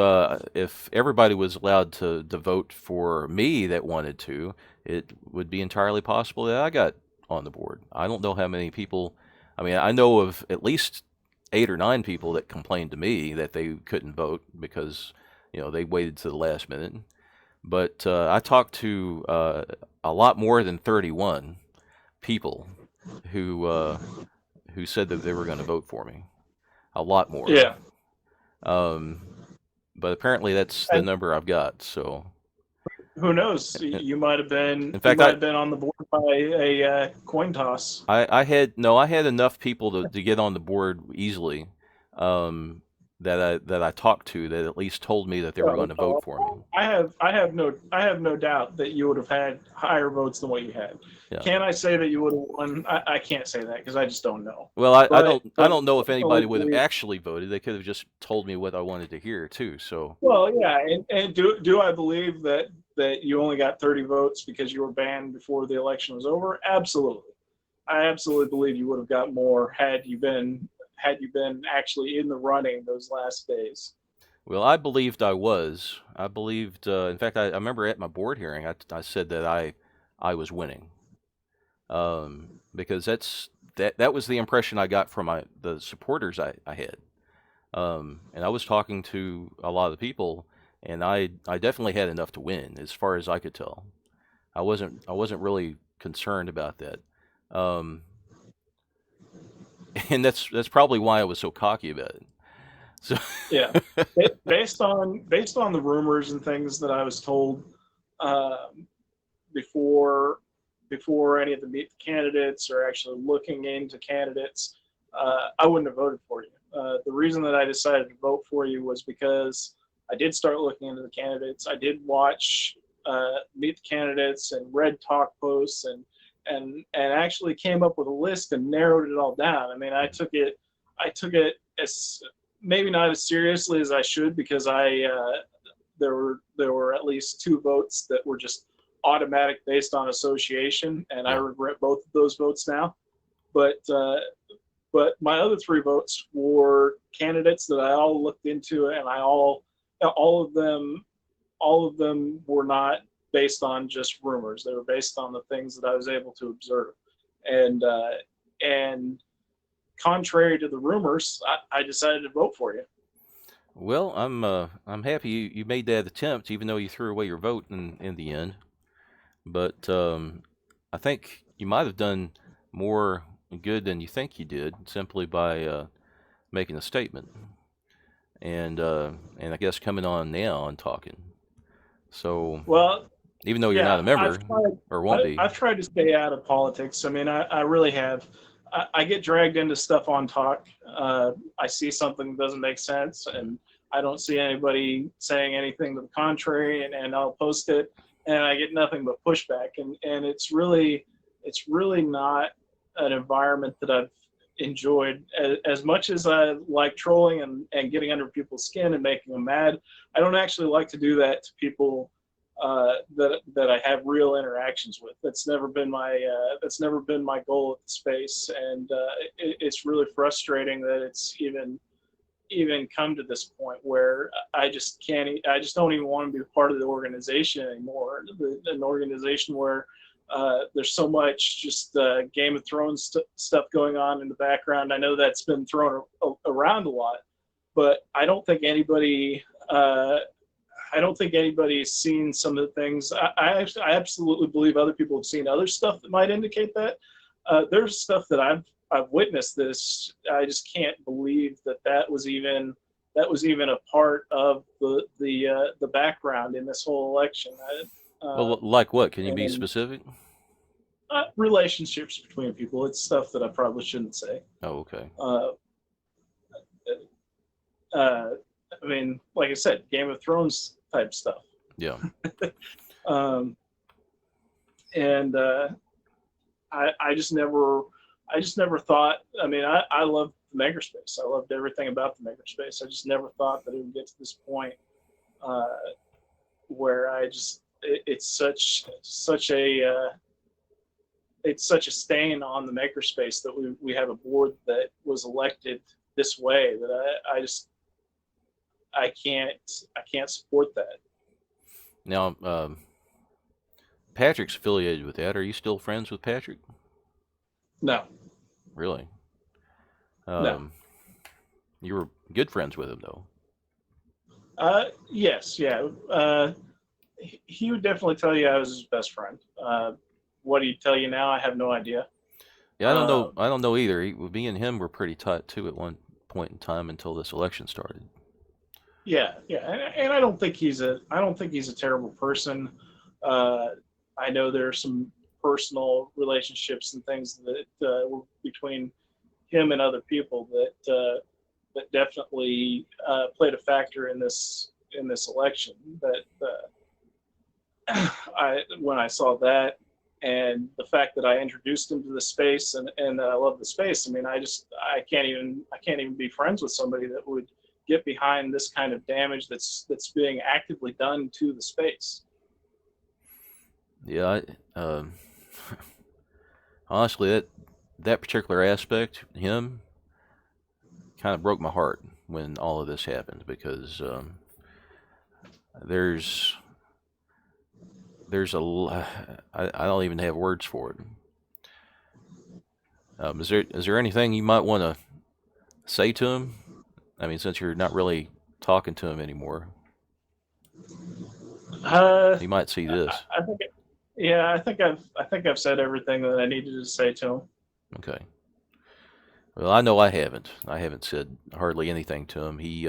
everybody was allowed to vote for me that wanted to, it would be entirely possible that I got on the board. I don't know how many people. I mean, I know of at least 8 or 9 people that complained to me that they couldn't vote because they waited to the last minute. But I talked to a lot more than 31 people who who said that they were going to vote for me. A lot more. Yeah, Um, but apparently that's the and number I've got. So, who knows? in You fact, might have been on the board by a coin toss. I had no, I had enough people to get on the board easily, um, that I talked to that at least told me that they were going Well, to vote for me. I have no doubt that you would have had higher votes than what you had. Yeah. Can I say that you would have won? I can't say that because I just don't know. Well, I But don't know if definitely anybody would have believe. actually voted. They could have just told me what I wanted to hear too. So, Well, yeah, and do I believe that you only got 30 votes because you were banned before the election was over? Absolutely. I absolutely believe you would have got more had you been actually in the running those last days. well, I believed I was. I believed. In fact, I remember at my board hearing, I said that I was winning, because that was the impression I got from the supporters I had. And I was talking to a lot of the people, and I definitely had enough to win, as far as I could tell. I wasn't really concerned about that, um, and that's probably why I was so cocky about it. So, Yeah, based on the rumors and things that I was told um, before any of the candidates or actually looking into candidates, I wouldn't have voted for you. The reason that I decided to vote for you was because I did start looking into the candidates. I did watch Meet the Candidates and read talk posts and actually came up with a list and narrowed it all down. I mean, I took it as maybe not as seriously as I should because there were at least 2 votes that were just automatic based on association, and I yeah. regret both of those votes now. But my other 3 votes were candidates that I all looked into, and all of them were not based on just rumors. They were based on the things that I was able to observe, and and contrary to the rumors, I decided to vote for you. Well, I'm happy you made that attempt, even though you threw away your vote in the end. But I think you might have done more good than you think you did simply by making a statement, and I guess coming on now and talking. So Well, even though you're not a yeah, member or won't be, I've tried to stay out of politics. I mean, I really have. I get dragged into stuff on talk. I see something that doesn't make sense, and I don't see anybody saying anything to the contrary, and I'll post it, and I get nothing but pushback, and it's really not an environment that I've enjoyed as much as I like trolling and getting under people's skin and making them mad. I don't actually like to do that to people that I have real interactions with. That's never been my goal at the space, and it's really frustrating that it's even come to this point where I just can't. I just don't even want to be part of the organization anymore. An organization where there's so much just Game of Thrones stuff going on in the background. I know that's been thrown around a lot, but I don't think anybody's seen some of the things. I absolutely believe other people have seen other stuff that might indicate that. There's stuff that I've witnessed this. I just can't believe that was even a part of the background in this whole election. Well, like what? Can you be And specific? relationships between people. It's stuff that I probably shouldn't say. Oh, okay. Uh, uh, I mean, like I said, Game of Thrones type stuff. Yeah. Um, and I just never thought. I mean, I loved the makerspace. I loved everything about the makerspace. I just never thought that it would get to this point uh, where it's such a stain on the makerspace that we have a board that was elected this way that I can't support that. Now, Patrick's affiliated with that. Are you still friends with Patrick? No, Really? no. You were good friends with him, though. Yes, yeah. He would definitely tell you I was his best friend. What do you tell you now? I have no idea. Yeah, I don't know. Um, I don't know either. Me and him were pretty tight too at one point in time until this election started. yeah, yeah, and I don't think he's a terrible person. Uh, I know there are some personal relationships and things that were between him and other people that definitely played a factor in this election. That I when I saw that and the fact that I introduced him to the space and that I love the space. I mean, I can't even be friends with somebody that would get behind this kind of damage that's being actively done to the space. Yeah, honestly, that particular aspect, him, kind of broke my heart when all of this happened because there's I don't even have words for it. Is there anything you might want to say to him? I mean, since you're not really talking to him anymore, Uh, he might see this. I think, yeah, I think I've said everything that I needed to say to him. Okay. Well, I know I haven't. I haven't said hardly anything to him. He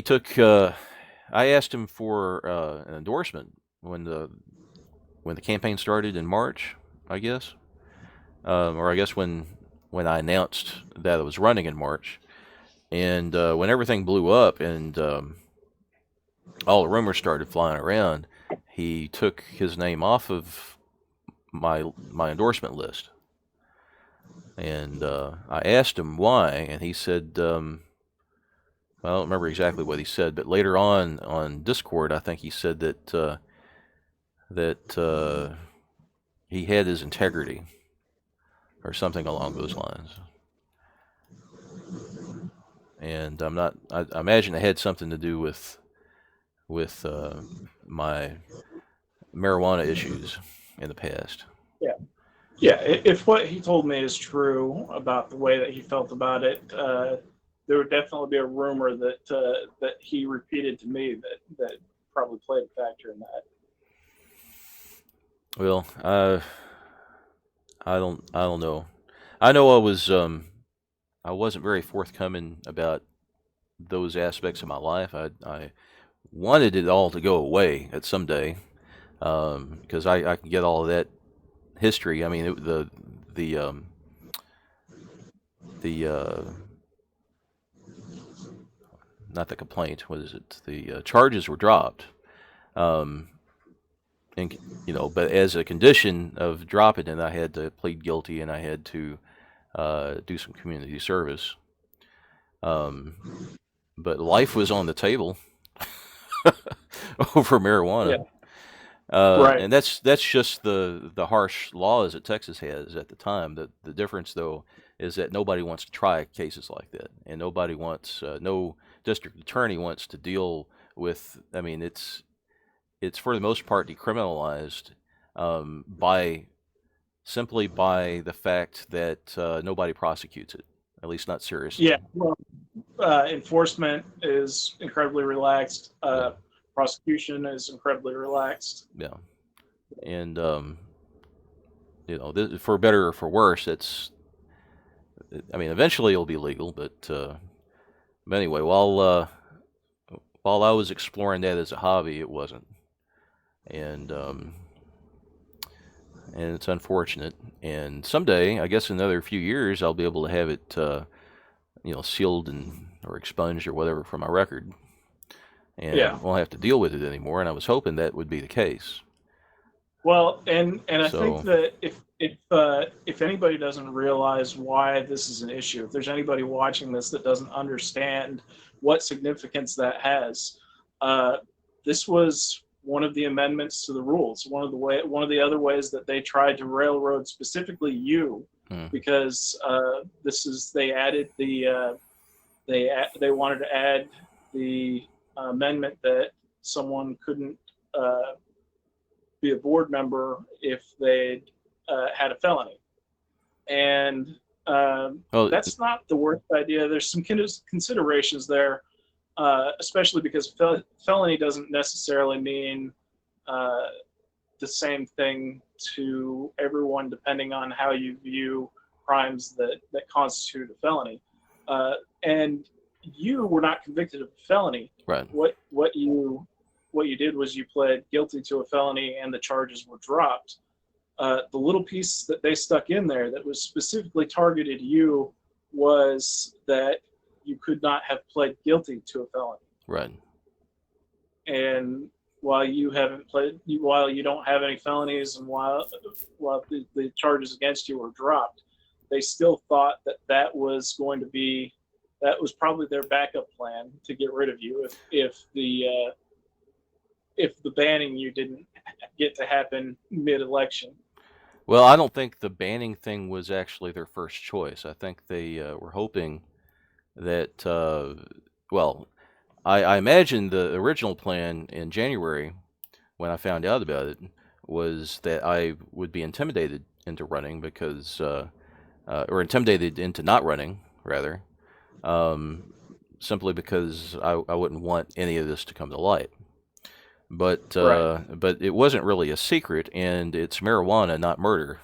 took. I asked him for an endorsement when the campaign started in March, I guess, or I guess when I announced that I was running in March, and when everything blew up and all the rumors started flying around, he took his name off of my endorsement list. And I asked him why, and he said, I don't remember exactly what he said, but later on Discord, I think he said that he had his integrity or something along those lines. And I imagine it had something to do with my marijuana issues in the past. Yeah, yeah. If what he told me is true about the way that he felt about it, there would definitely be a rumor that he repeated to me that probably played a factor in that. Well, I don't know. I know I wasn't very forthcoming about those aspects of my life. I wanted it all to go away at some day because I can get all of that history. I mean, the the not the complaint. What is it? The charges were dropped. Um, and but as a condition of dropping it, I had to plead guilty and I had to do some community service. Um, but life was on the table. over marijuana. Yeah. Right. And that's just the harsh laws that Texas has at the time. The difference, though, is that nobody wants to try cases like that, and nobody wants no district attorney wants to deal with. I mean, it's for the most part decriminalized by simply by the fact that nobody prosecutes it, at least not Yeah. seriously. Well, enforcement is incredibly relaxed. Yeah, Prosecution is incredibly relaxed. yeah, and for better or for worse, it's. I mean, eventually it'll be legal, but anyway, while I was exploring that as a hobby, it wasn't, and and it's unfortunate. And someday, I guess, in another few years, I'll be able to have it, sealed and or expunged or whatever from my record, Yeah. and won't have to deal with it anymore. And I was hoping that would be the case. Well, and I think So, that if anybody doesn't realize why this is an issue, if there's anybody watching this that doesn't understand what significance that has, uh, this was one of the amendments to the rules. One of the other ways that they tried to railroad specifically you, mm, because this is they added they wanted to add the amendment that someone couldn't be a board member if they had a felony. And well, that's not the worst idea. There's some considerations there, especially because felony doesn't necessarily mean uh, the same thing to everyone, depending on how you view crimes that constitute a felony. And you were not convicted of a felony. right, What you did was you pled guilty to a felony and the charges were dropped. The little piece that they stuck in there that was specifically targeted you was that you could not have pled guilty to a felony. right. And while you haven't pled, while you don't have any felonies, and while the charges against you were dropped, they still thought that was probably their backup plan to get rid of you if the banning you didn't get to happen mid-election. Well, I don't think the banning thing was actually their first choice. I think they were hoping that, well, I imagine the original plan in January when I found out about it was that I would be intimidated into running because, or intimidated into not running, rather, um, simply because I wouldn't want any of this to come to light. Right. But it wasn't really a secret, and it's marijuana, not murder,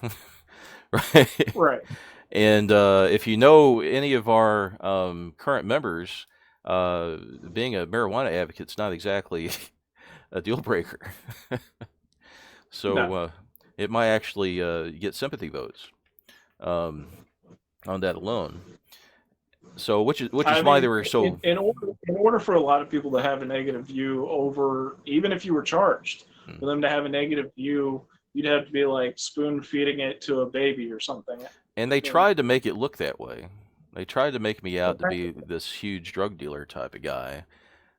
right? Right. And if you know any of our current members, being a marijuana advocate's not exactly a deal breaker. So No. it might actually get sympathy votes um, on that alone. So which is I why they mean, were so. in order for a lot of people to have a negative view over, even if you were charged, Hmm. for them to have a negative view, you'd have to be like spoon feeding it to a baby or something. And they And tried to make it look that way. They tried to make me out to be this huge drug dealer type of guy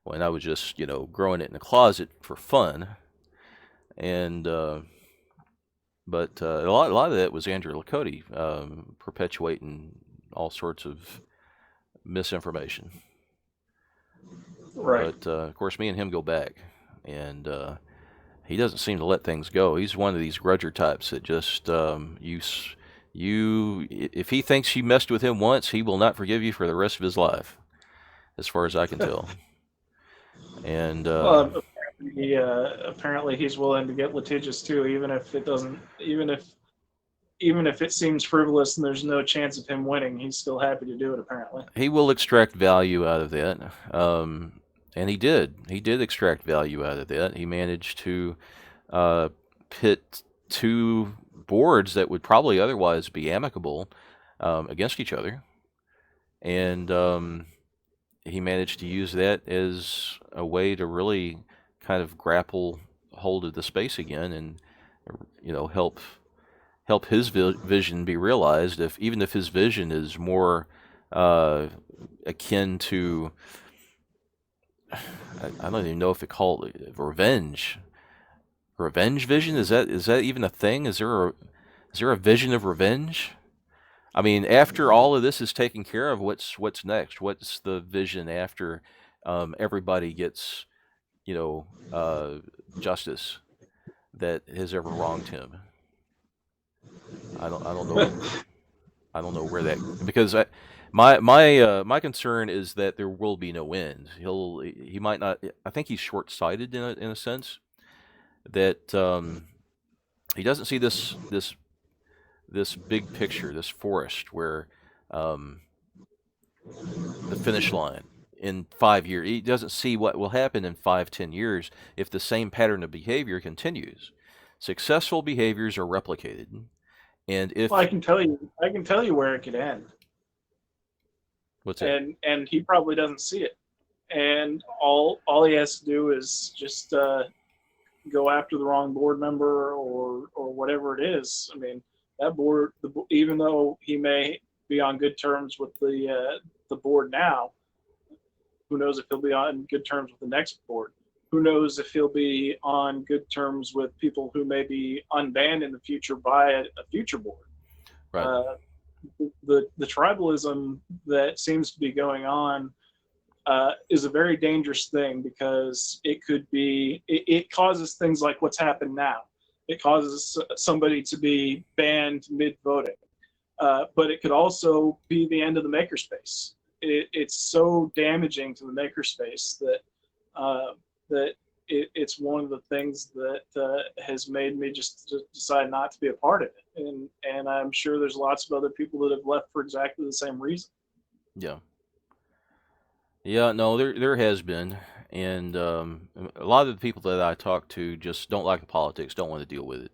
when I was just, growing it in the closet for fun. And but a lot of that was Andrew Lakota perpetuating all sorts of misinformation. right. But of course, me and him go back, and he doesn't seem to let things go. He's one of these grudger types that just if he thinks you messed with him once, he will not forgive you for the rest of his life, as far as I can tell. And Apparently he's willing to get litigious too, even if it seems frivolous and there's no chance of him winning, he's still happy to do it. Apparently. he will extract value out of that. And he did. He did extract value out of that. He managed to uh, pit two boards that would probably otherwise be amicable against each other. And he managed to use that as a way to really kind of grapple hold of the space again and help his vision be realized, if even if his vision is more uh, akin to I don't even know if it called it revenge. Revenge vision, is that even a thing? Is there a vision of revenge? I mean, after all of this is taken care of, what's next? What's the vision after everybody gets, you know, justice that has ever wronged him? I don't know. I don't know where that, because my concern is that there will be no end. He might not. I think he's short sighted in a sense that he doesn't see this big picture, this forest where um, the finish line in 5 years. He doesn't see what will happen in 5, 10 years if the same pattern of behavior continues. Successful behaviors are replicated, and Well, if I can tell you where it could end, what's that? and he probably doesn't see it. And all he has to do is just go after the wrong board member or whatever it is. I mean, that board, even though he may be on good terms with the board now, who knows if he'll be on good terms with the next board? Who knows if he'll be on good terms with people who may be unbanned in the future by a future board? Right. Uh, the tribalism that seems to be going on is a very dangerous thing because it causes things like what's happened now. It causes somebody to be banned mid voting, but it could also be the end of the makerspace. It's so damaging to the makerspace that that it's one of the things that has made me just decide not to be a part of it. And I'm sure there's lots of other people that have left for exactly the same reason. Yeah. Yeah. No, there has been, and a lot of the people that I talk to just don't like the politics, don't want to deal with it,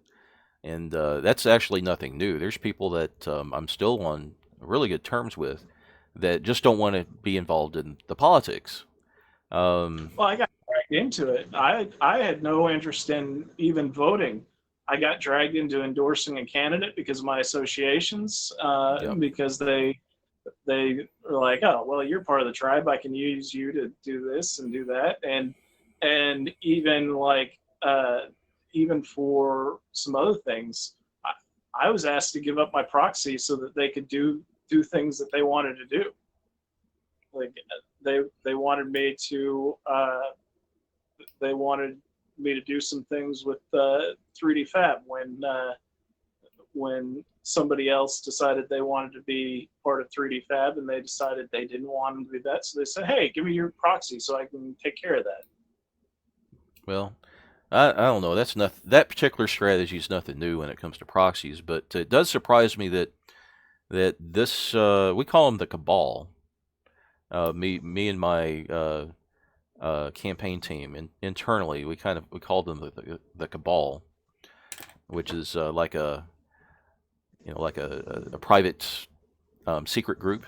and that's actually nothing new. There's people that I'm still on really good terms with that just don't want to be involved in the politics. Well, I got dragged into it. I had no interest in even voting. I got dragged into endorsing a candidate because of my associations, Yep. because they were like, oh, well, you're part of the tribe. I can use you to do this and do that, and even like even for some other things, I was asked to give up my proxy so that they could do things that they wanted to do. Like they wanted me to they wanted me to do some things with 3D Fab when somebody else decided they wanted to be part of 3D Fab and they decided they didn't want them to be that. So they said, hey, give me your proxy so I can take care of that. Well, I don't know. That particular strategy is nothing new when it comes to proxies, but it does surprise me that this we call them the cabal. Me and my campaign team internally, we call them the cabal, which is like a private secret group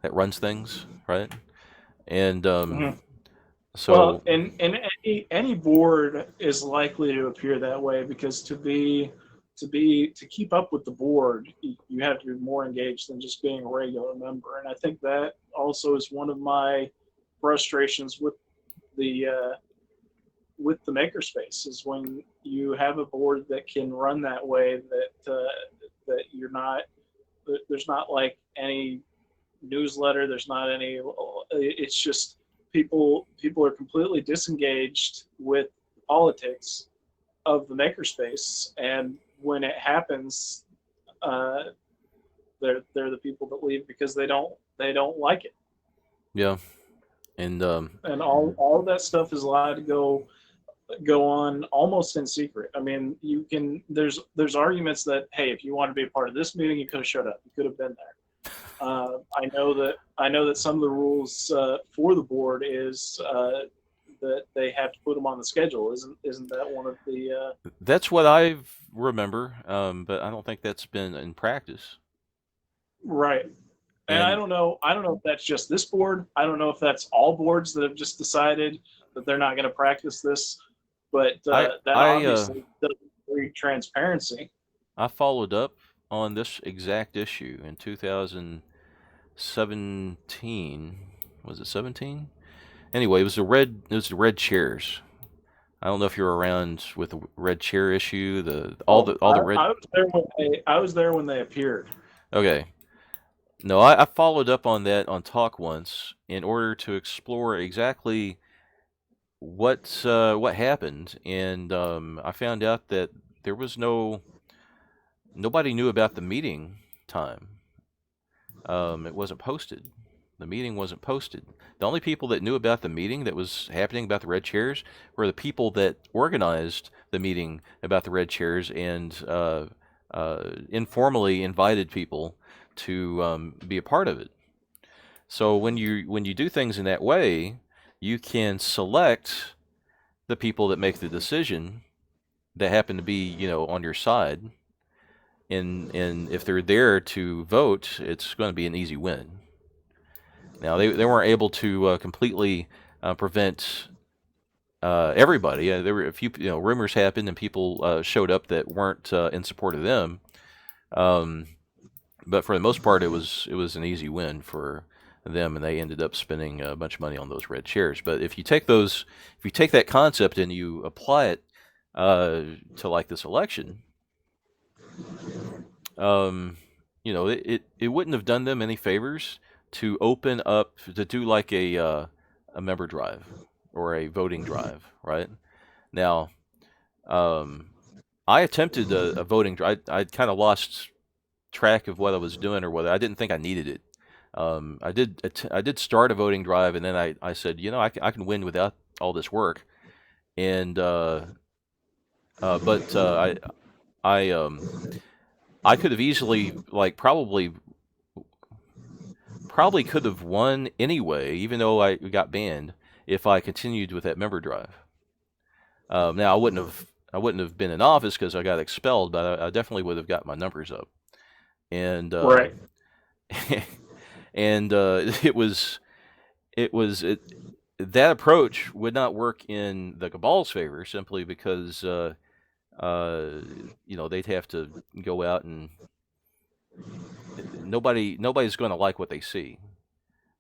that runs things, right? And Mm-hmm. Well, so and any board is likely to appear that way because to keep up with the board, you have to be more engaged than just being a regular member. And I think that also is one of my frustrations with the makerspace is when you have a board that can run that way that you're not there's not like any newsletter. There's not any. It's just people are completely disengaged with politics of the makerspace, and when it happens, uh, they're the people that leave because they don't like it, yeah, and and all of that stuff is allowed to go on almost in secret. I mean, you can there's arguments that hey, if you want to be a part of this meeting, you could have showed up, you could have been there. I know that some of the rules for the board is that they have to put them on the schedule. Isn't that one of the that's what I remember, but I don't think that's been in practice. right? And And I don't know if that's just this board. I don't know if that's all boards that have just decided that they're not going to practice this. But I that I obviously doesn't breed transparency. I followed up on this exact issue in 2017. Was it 17? Anyway, it was the red chairs. I don't know if you're around with the red chair issue. Oh, All the red. I was there when they appeared. Okay. No, I followed up on that on Talk once in order to explore exactly what happened, and I found out that there was nobody knew about the meeting time. It wasn't posted. The meeting wasn't posted. The only people that knew about the meeting that was happening about the red chairs were the people that organized the meeting about the red chairs and informally invited people to be a part of it. So when you do things in that way, you can select the people that make the decision that happen to be on your side, and if they're there to vote, it's going to be an easy win. Now they weren't able to completely prevent everybody. There were a few rumors happened and people showed up that weren't in support of them. Um, but for the most part, it was an easy win for them, and they ended up spending a bunch of money on those red chairs. But if you take that concept and you apply it to like this election, um, it wouldn't have done them any favors to open up to do like a member drive or a voting drive, right? Now, um, I attempted a voting drive. I kind of lost track of what I was doing or whether I didn't think I needed it. I did start a voting drive, and then I said, I can win without all this work. And but I I could have easily like probably could have won anyway, even though I got banned if I continued with that member drive. Now I wouldn't have been in office because I got expelled, but I definitely would have got my numbers up. And Right. and it that approach would not work in the cabal's favor simply because they'd have to go out and nobody's going to like what they see.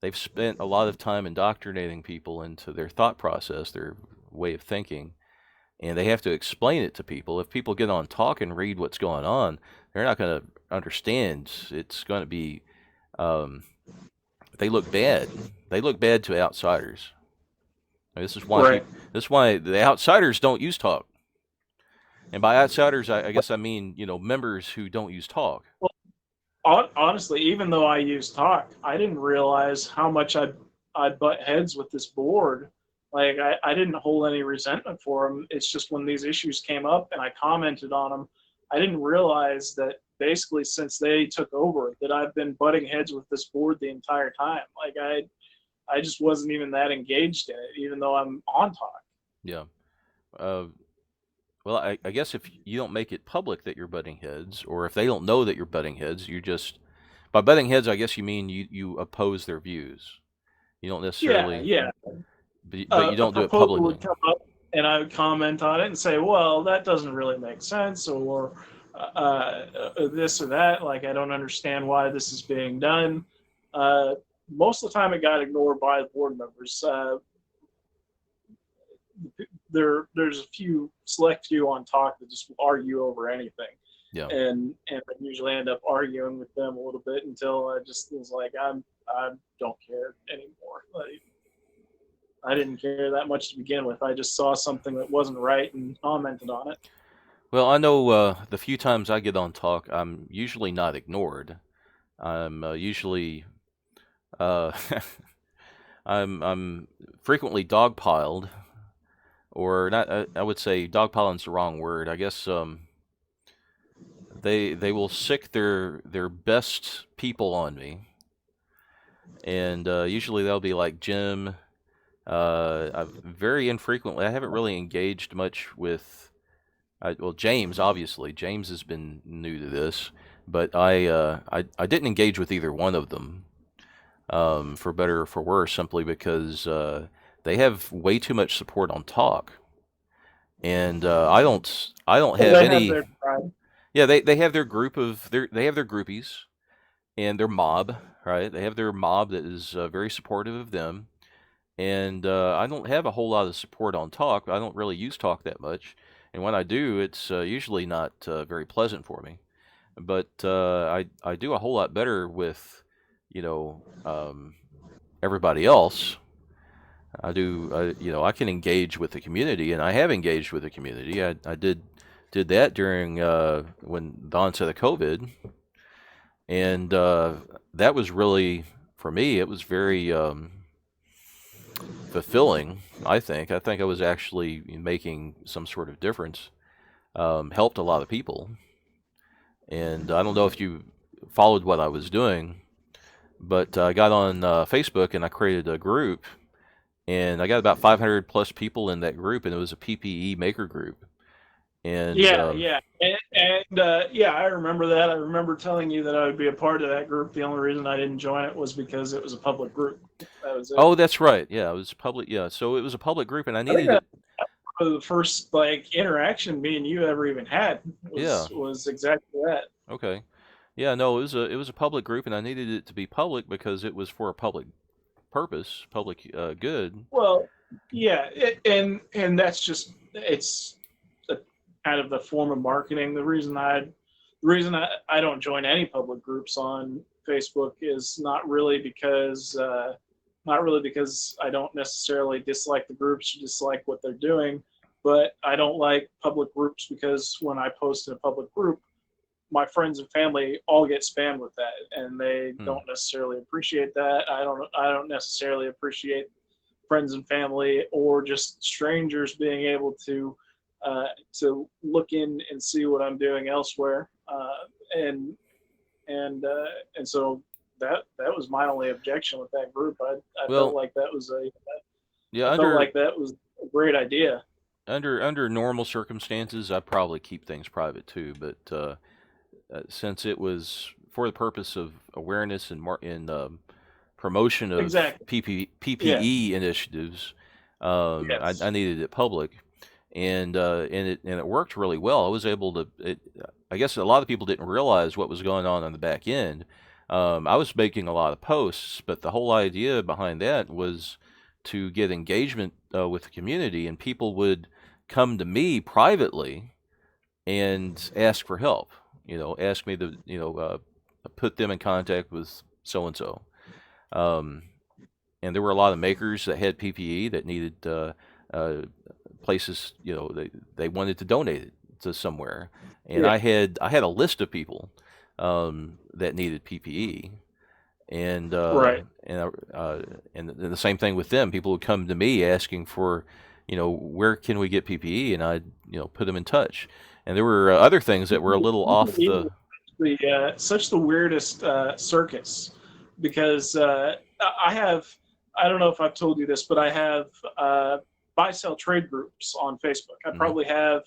They've spent a lot of time indoctrinating people into their thought process, their way of thinking, and they have to explain it to people. If people get on talk and read what's going on, they're not going to understand. It's going to be um, they look bad. They look bad to outsiders. This is why Right. this is why the outsiders don't use talk. And by outsiders, I guess I mean members who don't use talk. Honestly, even though I use talk, I didn't realize how much I'd butt heads with this board. Like I didn't hold any resentment for them. It's just when these issues came up and I commented on them, I didn't realize that basically since they took over that I've been butting heads with this board the entire time. Like I just wasn't even that engaged in it, even though I'm on talk. Yeah. Uh, well, I guess if you don't make it public that you're butting heads, or if they don't know that you're butting heads, you just by butting heads, I guess you mean you oppose their views. You don't Yeah, necessarily, yeah. but you A don't do it proposal publicly. would come up and I would comment on it and say, well, that doesn't really make sense, or this or that. Like, I don't understand why this is being done. Uh, Most of the time, it got ignored by the board members. There's a select few on talk that just argue over anything, Yeah. and I usually end up arguing with them a little bit until I just was like, I don't care anymore. Like, I didn't care that much to begin with. I just saw something that wasn't right and commented on it. Well, I know the few times I get on talk, I'm usually not ignored. I'm usually uh, I'm frequently dogpiled, or not. I would say dogpiling's the wrong word. I guess they will sick their best people on me, and usually they'll be like Jim. I've very infrequently. I haven't really engaged much with. Well, James obviously. James has been new to this, but I didn't engage with either one of them, for better or for worse, simply because they have way too much support on talk, and I don't Well, have they have any. their tribe. Yeah, they have their they have their groupies and their mob, right? They have their mob that is very supportive of them, and I don't have a whole lot of support on talk. I don't really use talk that much, and when I do, it's usually not very pleasant for me. But I do a whole lot better with, you know, everybody else. I can engage with the community, and I have engaged with the community. I did that during when the onset of COVID, and that was really, for me, it was very fulfilling. I think I was actually making some sort of difference, helped a lot of people, and I don't know if you followed what I was doing, but I got on Facebook and I created a group, and I got about 500 plus people in that group, and it was a PPE maker group. And Yeah, yeah, yeah, I remember that. I remember telling you that I would be a part of that group. The only reason I didn't join it was because it was a public group. That was it. oh, that's right. Yeah, it was public. Yeah, so it was a public group, and I I think needed that it. was the first like interaction me and you ever even had Yeah. was exactly that. Okay. Yeah. No, it was a public group, and I needed it to be public because it was for a public purpose, public good. Well, yeah, and that's just it's a, kind of the form of marketing. The reason I don't join any public groups on Facebook is not really because I don't necessarily dislike the groups or dislike what they're doing, but I don't like public groups because when I post in a public group, my friends and family all get spammed with that, and they Hmm. don't necessarily appreciate that. I don't necessarily appreciate friends and family or just strangers being able to look in and see what I'm doing elsewhere, and and so that was my only objection with that group. I felt Well, like that was a yeah, I felt like that was a great idea. under normal circumstances, I'd probably keep things private too. But since it was for the purpose of awareness and promotion of Exactly. Yeah. PPE initiatives, I Yes. needed it public, and it worked really well. I was able to. I guess a lot of people didn't realize what was going on the back end. I was making a lot of posts, but the whole idea behind that was to get engagement with the community, and people would come to me privately and ask for help. Ask me to put them in contact with so and so. And there were a lot of makers that had PPE that needed uh, places. They wanted to donate it to somewhere, and Yeah. I had a list of people that needed PPE, and Right. and the same thing with them. People would come to me asking for, where can we get PPE, and I'd put them in touch. And there were other things that were a little off the. The such the weirdest circus because I don't know if I've told you this, but I have buy sell trade groups on Facebook. I Mhm. probably have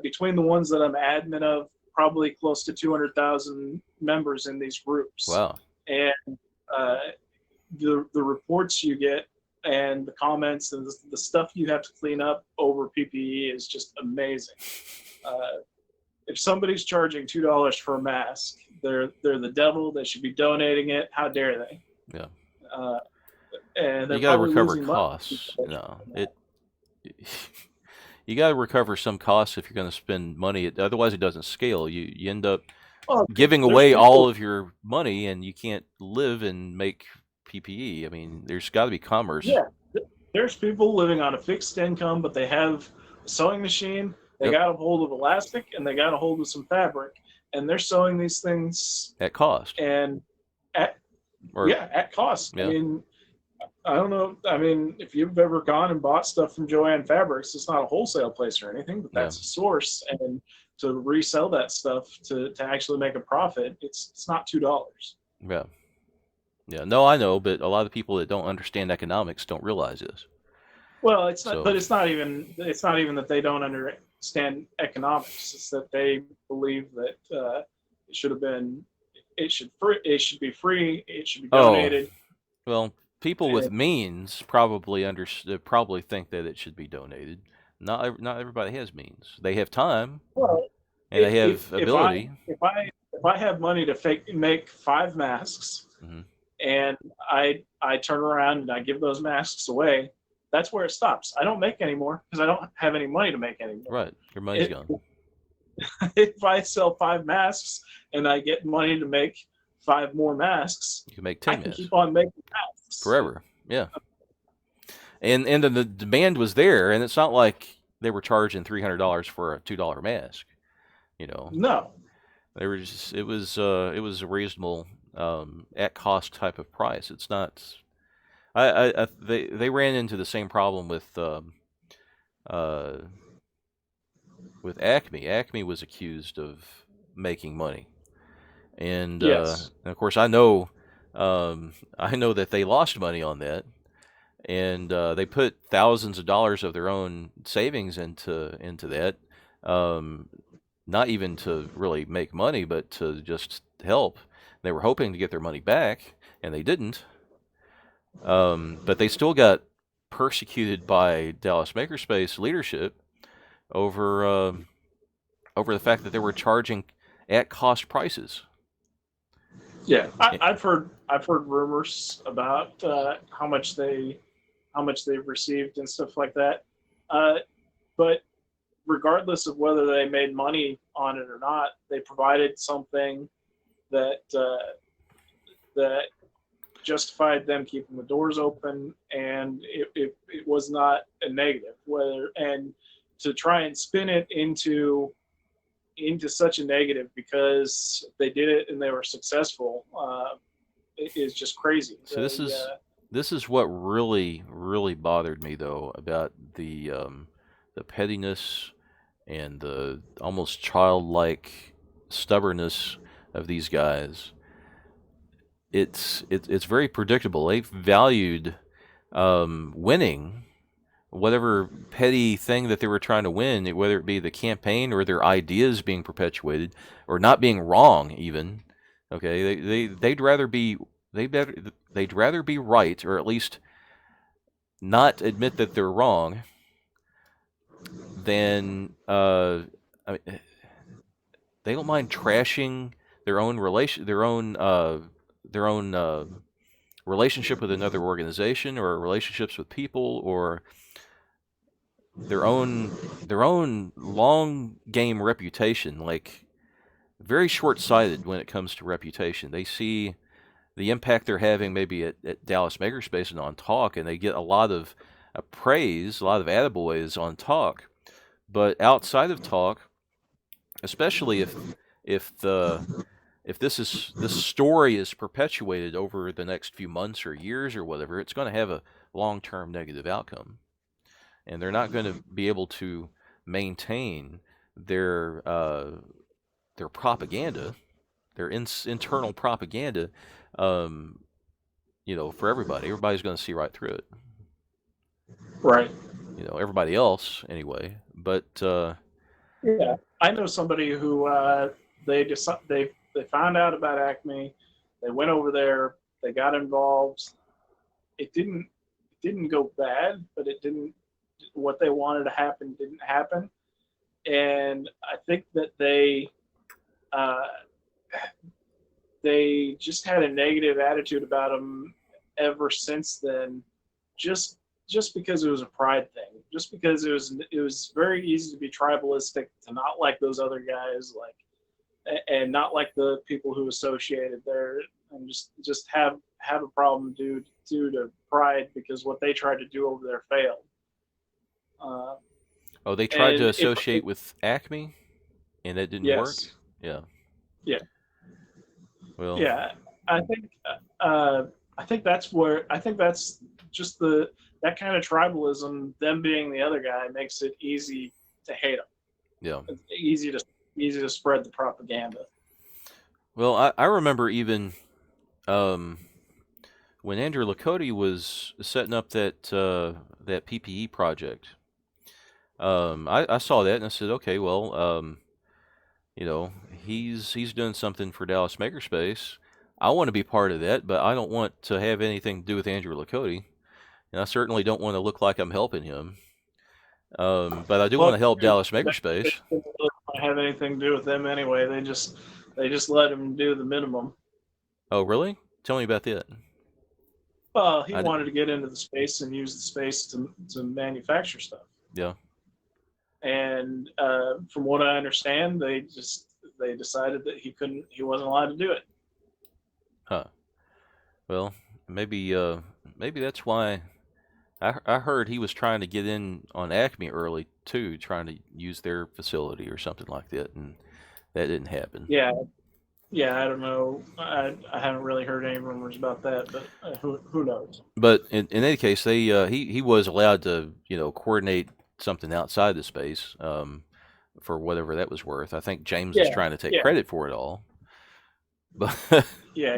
between the ones that I'm admin of, probably close to 200,000 members in these groups, Wow. and uh, the reports you get and the comments and the stuff you have to clean up over PPE is just amazing. Uh, if somebody's charging $2 for a mask, they're the devil. They should be donating it. How dare they? Yeah. Uh, and they're You got to probably recover losing money. costs. You got to recover some costs if you're going to spend money. Otherwise, it doesn't scale. You end up Well, giving there's away all people. of your money, and you can't live and make PPE. I mean, there's got to be commerce. Yeah, there's people living on a fixed income, but they have a sewing machine. They Yep, got a hold of elastic and they got a hold of some fabric, and they're sewing these things at cost. and at Or yeah at cost. I yeah, mean, I don't know. I mean, if you've ever gone and bought stuff from Joanne Fabrics, it's not a wholesale place or anything, but yeah, that's a source. And to resell that stuff to actually make a profit, it's not $2. yeah, yeah. No, I know, but a lot of people that don't understand economics don't realize this. Well, it's not, So, but it's not even that they don't understand economics. It's that they believe that it should have been, it should be free, it should be oh, donated. well, people with And, means probably think that it should be donated. Not everybody has means. They have time well, and they have if I ability. if I if I have money to make 5 masks, Hmm. and I turn around and I give those masks away, that's where it stops. I don't make any more because I don't have any money to make any more. Right. Your money's It, gone if I sell 5 masks and I get money to make 5 more masks, you can make I 10 can minutes keep on making masks. forever. Yeah. And then the demand was there, and it's not like they were charging $300 for a $2 mask. You know, No, they were just it was a reasonable at cost type of price. It's not. They ran into the same problem uh, with Acme. Acme was accused of making money, yes, and of course I know that they lost money on that, and they put thousands of dollars of their own savings into that, um, not even to really make money, but to just help. They were hoping to get their money back, and they didn't. But they still got persecuted by Dallas Makerspace leadership over over the fact that they were charging at cost prices. yeah. Eh, I've heard rumors about how much they've received and stuff like that. Uh, but regardless of whether they made money on it or not, they provided something that that justified them keeping the doors open, and it was not a negative. Whether and to try and spin it into such a negative because they did it and they were successful it is just crazy. So this is what really bothered me though about the pettiness and the almost childlike stubbornness of these guys. It's very predictable. They valued winning, whatever petty thing that they were trying to win, whether it be the campaign or their ideas being perpetuated or not being wrong even. Okay, they'd rather be they'd rather be right, or at least not admit that they're wrong, than I mean, they don't mind trashing their own their own relationship with another organization, or relationships with people, or their own long game reputation. Like, very short sighted when it comes to reputation. They see the impact they're having maybe at Dallas Makerspace and on talk, and they get a lot of praise, a lot of attaboys on talk. But outside of talk, especially if the if this story is perpetuated over the next few months or years or whatever, it's going to have a long-term negative outcome, and they're not going to be able to maintain their propaganda, their internal propaganda, um, for everybody. Everybody's going to see right through it. right. Everybody else anyway. But Yeah, I know somebody who they found out about Acme, they went over there, they got involved. It didn't go bad, but it didn't what they wanted to happen didn't happen, and I think that uh, they just had a negative attitude about them ever since then, just just because it was a pride thing, just because it was very easy to be tribalistic, to not like those other guys, like, and not like the people who associated there, and just have a problem due to pride because what they tried to do over there failed. Uh, oh, they tried to and associate with Acme, and that didn't work. yes, Yeah. yeah, Well, yeah. I think I think that's just that kind of tribalism. Them being the other guy makes it easy to hate them. yeah. It's easy to spread the propaganda. Well, I remember even um, when Andrew Lakota was setting up that PPE project. I saw that and I said, okay, well, he's doing something for Dallas Makerspace. I want to be part of that, but I don't want to have anything to do with Andrew Lakota, and I certainly don't want to look like I'm helping him. But I do want Well, to help Dallas they Makerspace. didn't really have anything to do with them anyway. They just let them do the minimum. Oh, really? Tell me about that. Well, he I d- wanted to get into the space and use the space to manufacture stuff. yeah. And from what I understand, they decided that he wasn't allowed to do it. Huh. Well, maybe maybe that's why I heard he was trying to get in on Acme early too, trying to use their facility or something like that, and that didn't happen. Yeah, yeah. I don't know. I haven't really heard any rumors about that, but who knows? But in any case, they he was allowed to coordinate something outside the space for whatever that was worth. I think James was Yeah, trying to take yeah, credit for it all, but yeah.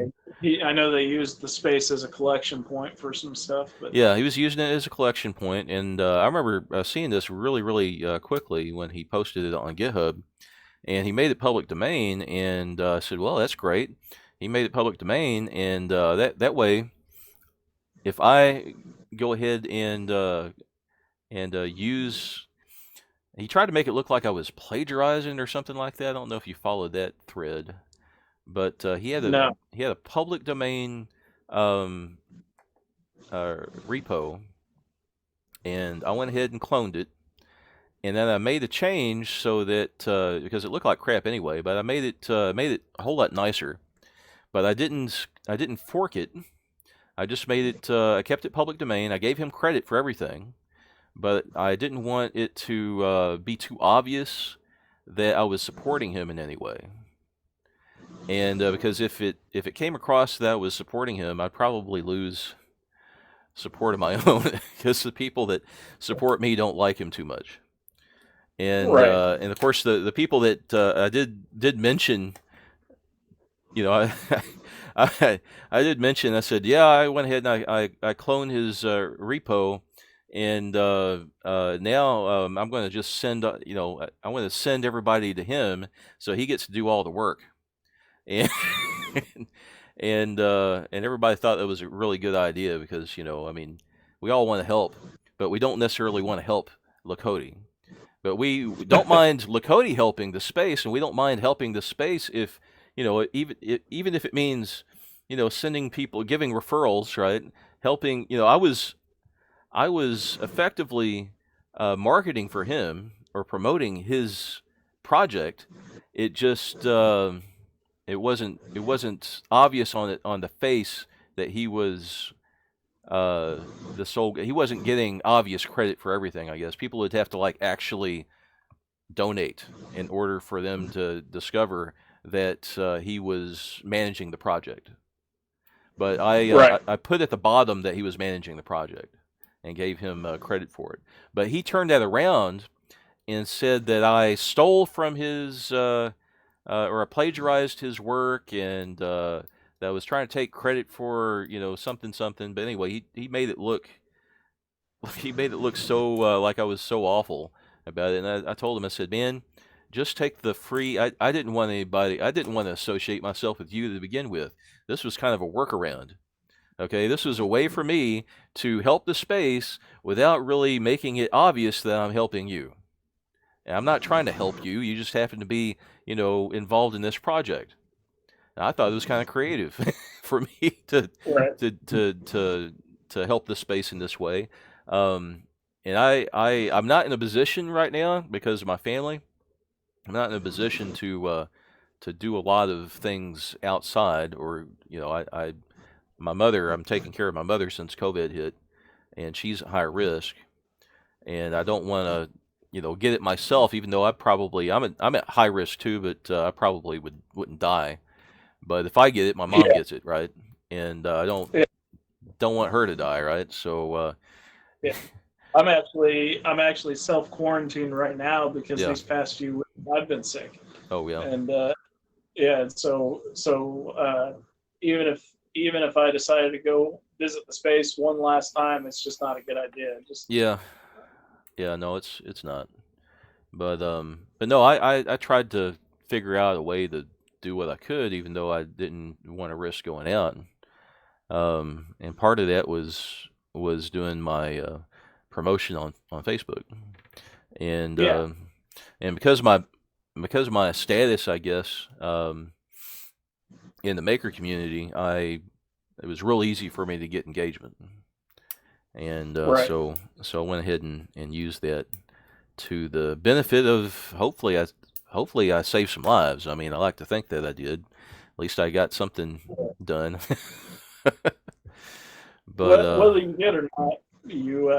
I know they used the space as a collection point for some stuff, but yeah, he was using it as a collection point, and I remember seeing this really quickly when he posted it on GitHub, and he made it public domain, and said, "Well, that's great." He made it public domain, and that way, if I go ahead and use, he tried to make it look like I was plagiarizing or something like that. I don't know if you followed that thread, but no. he had a public domain um, repo, and I went ahead and cloned it. And then I made a change so that because it looked like crap anyway, but I made it a whole lot nicer. But I didn't fork it. I just made it. I kept it public domain. I gave him credit for everything, but I didn't want it to be too obvious that I was supporting him in any way. And because if it came across that I was supporting him, I'd probably lose support of my own because the people that support me don't like him too much. Right. And of course the people that I did mention, I I did mention. I said, yeah, I went ahead and I cloned his repo, and now I'm going to just send I'm going to send everybody to him so he gets to do all the work, and and everybody thought that was a really good idea because I mean we all want to help, but we don't necessarily want to help Lakota. But we don't mind Lakota helping the space, and we don't mind helping the space if, even if it means, sending people, giving referrals, right? Helping, I was effectively marketing for him or promoting his project. It just it wasn't obvious on the face that he was the sole. He wasn't getting obvious credit for everything. I guess people would have to like actually donate in order for them to discover that he was managing the project. But Right. I put at the bottom that he was managing the project and gave him credit for it. But he turned that around and said that I stole from his or I plagiarized his work and that I was trying to take credit for something something. But anyway, he made it look he made it look so like I was so awful about it. And I told him, I said, man, just take the free. I didn't want anybody. I didn't want to associate myself with you to begin with. This was kind of a workaround. Okay, this was a way for me to help the space without really making it obvious that I'm helping you. And I'm not trying to help you. You just happen to be, involved in this project. And I thought it was kind of creative for me Right. to to to to help the space in this way. And I'm not in a position right now because of my family. I'm not in a position to do a lot of things outside, or I my mother. I'm taking care of my mother since COVID hit, and she's at high risk, and I don't want to get it myself. Even though I'm at high risk too, but I probably wouldn't die. But if I get it, my mom Yeah. gets it, right? And I don't Yeah. don't want her to die, right? So Yeah. I'm actually self quarantined right now because yeah. these past few weeks I've been sick, Oh yeah. and yeah. Even if I decided to go visit the space one last time, it's just not a good idea. Just Yeah. Yeah. No, it's not. But no, I tried to figure out a way to do what I could, even though I didn't want to risk going out. And part of that was doing my promotion on Facebook, and yeah. and because of my status, I guess, in the maker community, I it was real easy for me to get engagement, and Right. so I went ahead and used that to the benefit of hopefully I saved some lives. I mean, I like to think that I did. At least I got something done. But Whether you did or not, you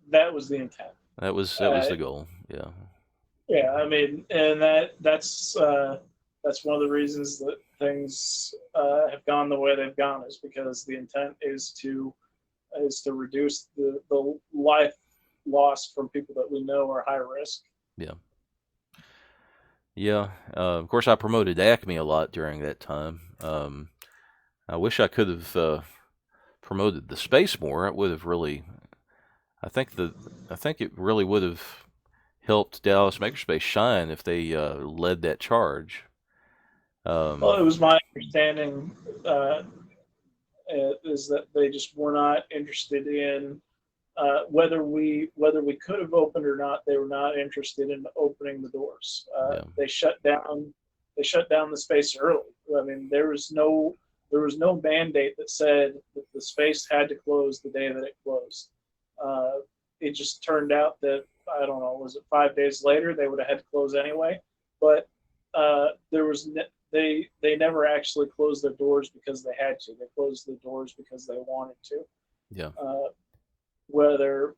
that was the intent. that was Uh, the goal. Yeah. yeah, I mean, and that's one of the reasons that things have gone the way they've gone, is because the intent is to reduce the life loss from people that we know are high risk. Yeah. Yeah. Of course, I promoted Acme a lot during that time. I wish I could have promoted the space more. It would have really. I think the. I think it really would have helped Dallas Makerspace shine if they led that charge. Well, Um, it was my understanding uh, is that they just were not interested in whether we could have opened or not. They were not interested in opening the doors. yeah. They shut down. They shut down the space early. I mean, there was no mandate that said that the space had to close the day that it closed. Uh, it just turned out that, I don't know, was it 5 days later they would have had to close anyway. But there was they never actually closed their doors because they had to. They closed the doors because they wanted to. Yeah. Uh, whether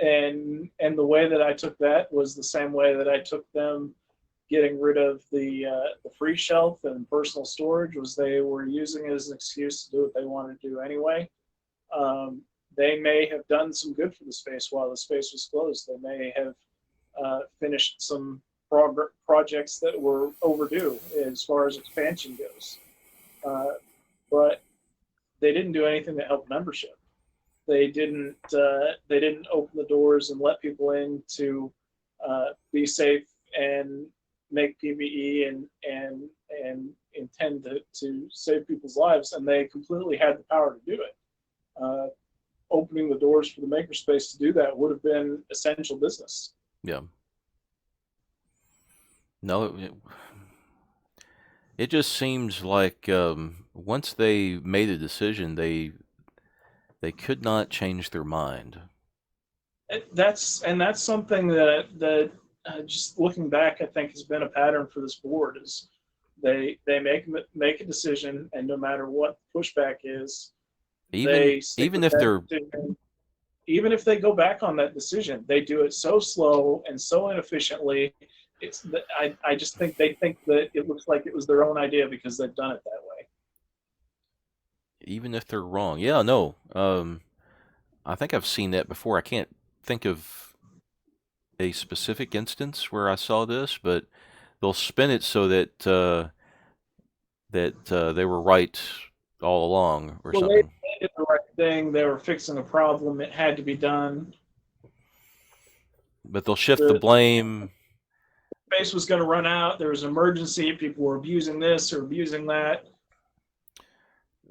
and the way that I took that was the same way that I took them getting rid of the free shelf and personal storage. Was they were using it as an excuse to do what they wanted to do anyway. Um, they may have done some good for the space while the space was closed. They may have finished some projects that were overdue as far as expansion goes, uh, but they didn't do anything to help membership. They didn't open the doors and let people in to be safe and make PPE and intend to save people's lives, and they completely had the power to do it. Uh, Opening the doors for the makerspace to do that would have been essential business. Yeah. No, it just seems like once they made a decision, they could not change their mind. That's something that just looking back, I think has been a pattern for this board. Is they make a decision, and no matter what the pushback is, Even they stick even with if that they're decision. Even if they go back on that decision, they do it so slow and so inefficiently. I just think they think that it looks like it was their own idea because they've done it that way. even if they're wrong. Yeah, no. I think I've seen that before. I can't think of a specific instance where I saw this, but they'll spin it so that they were right all along or Well, they something. did the right thing. They were fixing a problem. It had to be done. But they'll shift the The blame. space was going to run out. There was an emergency. People were abusing this or abusing that.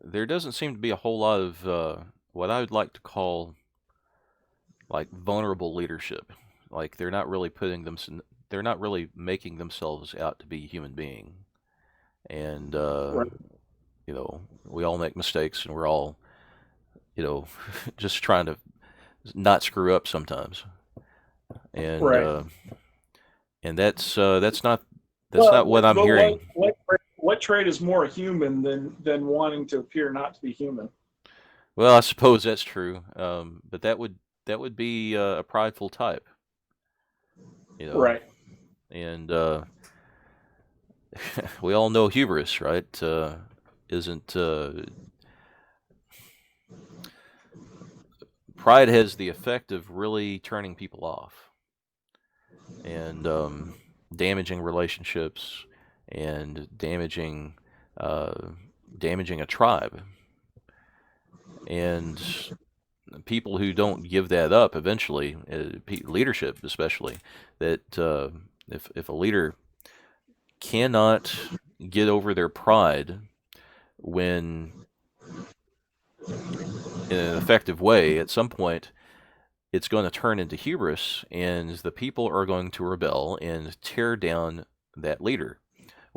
There doesn't seem to be a whole lot of what I would like to call like vulnerable leadership. Like they're not really making themselves out to be a human being. And Right. we all make mistakes, and we're all just trying to not screw up sometimes. And Right. uh, and that's not Well, what I'm but hearing. what trait is more human than wanting to appear not to be human? Well, I suppose that's true. But that would be a prideful type, you know. Right. And we all know hubris, right? Isn't Pride has the effect of really turning people off and damaging relationships and uh, damaging a tribe. And people who don't give that up eventually, leadership especially, that if a leader cannot get over their pride when in an effective way, at some point it's going to turn into hubris, and the people are going to rebel and tear down that leader,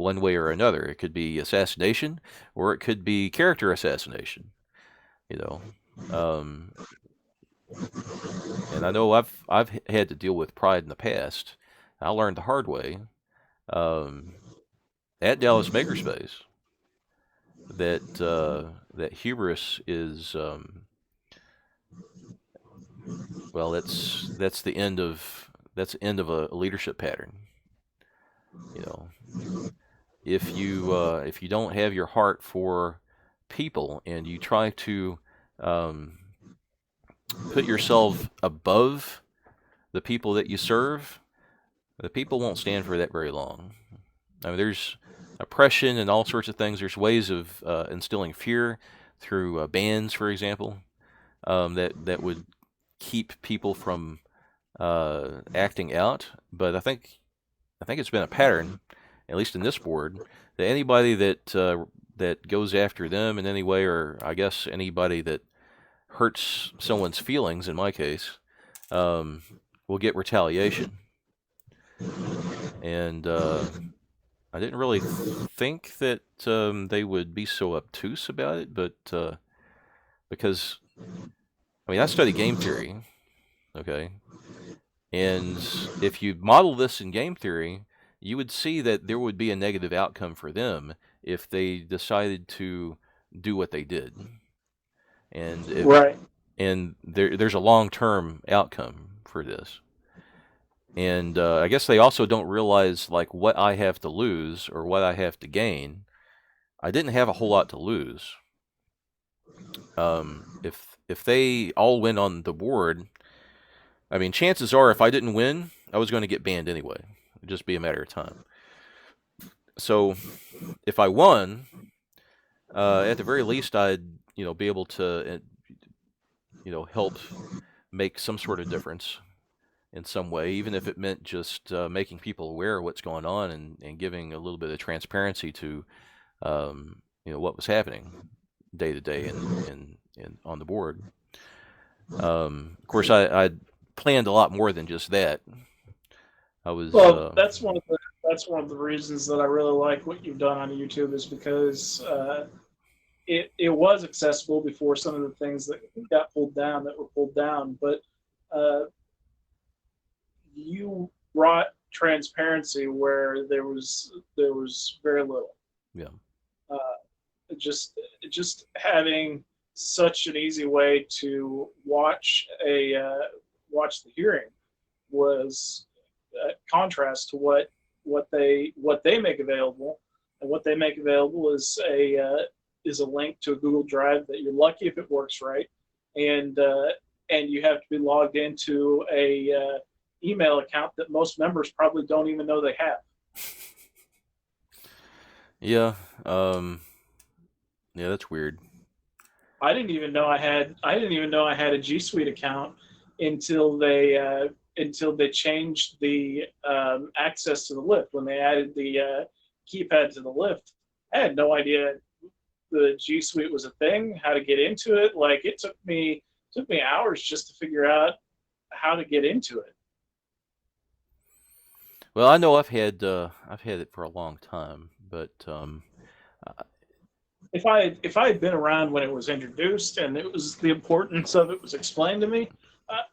one way or another. It could be assassination, or it could be character assassination. You know, um, and I know I've had to deal with pride in the past. I learned the hard way um, at Dallas Makerspace that hubris is well, that's the end of a leadership pattern. You know, if you don't have your heart for people and you try to um, put yourself above the people that you serve, the people won't stand for that very long. I mean, there's oppression and all sorts of things. There's ways of instilling fear through bans, for example, that would keep people from acting out. But I think it's been a pattern, at least in this board, that anybody that goes after them in any way, or I guess anybody that hurts someone's feelings, in my case, um, will get retaliation. And I didn't really think that they would be so obtuse about it, but because I mean I study game theory, okay, and if you model this in game theory, you would see that there would be a negative outcome for them if they decided to do what they did, and Right. there's a long-term outcome for this. And I guess they also don't realize like what I have to lose or what I have to gain. I didn't have a whole lot to lose. If they all win on the board, I mean, chances are if I didn't win, I was going to get banned anyway. It'd just be a matter of time. So if I won, at the very least, I'd be able to help make some sort of difference in some way, even if it meant just making people aware of what's going on and giving a little bit of transparency to what was happening day to day and on the board. Of course, I planned a lot more than just that. I was Well, that's one of the reasons that I really like what you've done on YouTube is because it was accessible before some of the things that got pulled down that were pulled down, but uh, you brought transparency where there was very little. yeah Uh, just having such an easy way to watch the hearing was a contrast to what they make available, and what they make available is a link to a Google Drive that you're lucky if it works right, and you have to be logged into a email account that most members probably don't even know they have. yeah yeah that's weird. I didn't even know I had a G Suite account until they changed the access to the lift when they added the keypad to the lift. I had no idea the G Suite was a thing, how to get into it. Like it took me hours just to figure out how to get into it. Well, I know I've had it for a long time, but If I had been around when it was introduced and it was the importance of it was explained to me,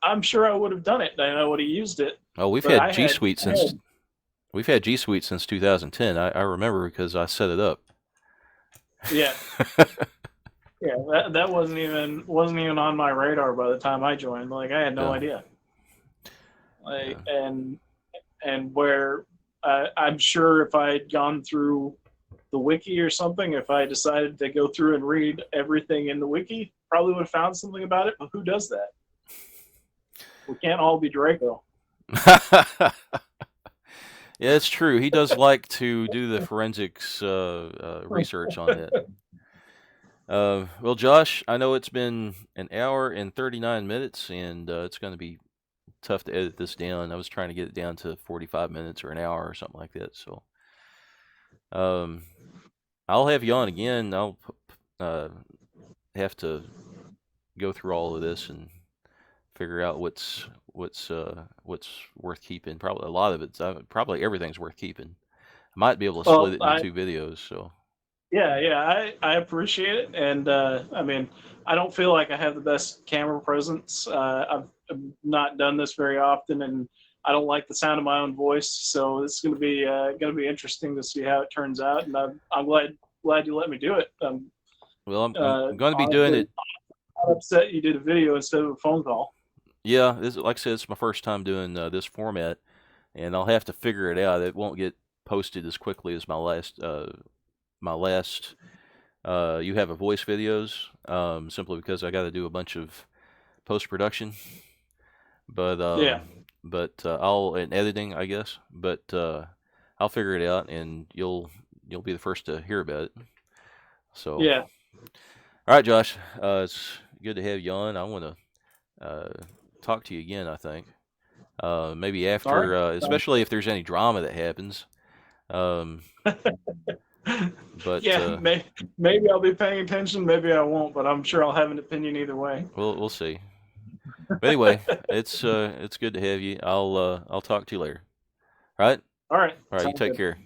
I'm sure I would have done it and I would have used it. oh, we've But had G Suite since we've had G Suite since 2010. I remember because I set it up. yeah, yeah, that wasn't even on my radar by the time I joined. Like I had no Yeah, idea. yeah. Like and where I'm sure if I had gone through the wiki or something, if I decided to go through and read everything in the wiki, probably would have found something about it. But who does that? We can't all be Draco. Yeah, it's true. He does like to do the forensics research on it. Well, Josh, I know it's been an hour and 39 minutes, and it's going to be tough to edit this down. I was trying to get it down to 45 minutes or an hour or something like that. So um, I'll have you on again. I'll uh, have to go through all of this and figure out what's worth keeping. Probably a lot of it's probably everything's worth keeping. might be able to split Well, it into two videos. So I appreciate it, and I mean, I don't feel like I have the best camera presence. I've not done this very often, and I don't like the sound of my own voice. So it's going to be interesting to see how it turns out, and I'm glad you let me do it. well, I'm going to be doing Honestly, it. I'm upset you did a video instead of a phone call. Yeah, like I said, it's my first time doing this format, and I'll have to figure it out. It won't get posted as quickly as my last you have a voice videos, simply because I got to do a bunch of post production, but Yeah, I'll in editing, I guess, but I'll figure it out, and you'll be the first to hear about it. So, yeah. all right, Josh, it's good to have you on. I want to talk to you again. I think maybe All right. after, especially if there's any drama that happens. Um, but Yeah, maybe I'll be paying attention, maybe I won't, but I'm sure I'll have an opinion either way. we'll see. But anyway, it's good to have you. I'll talk to you later. All right? All right, All right, you sounds take good. care.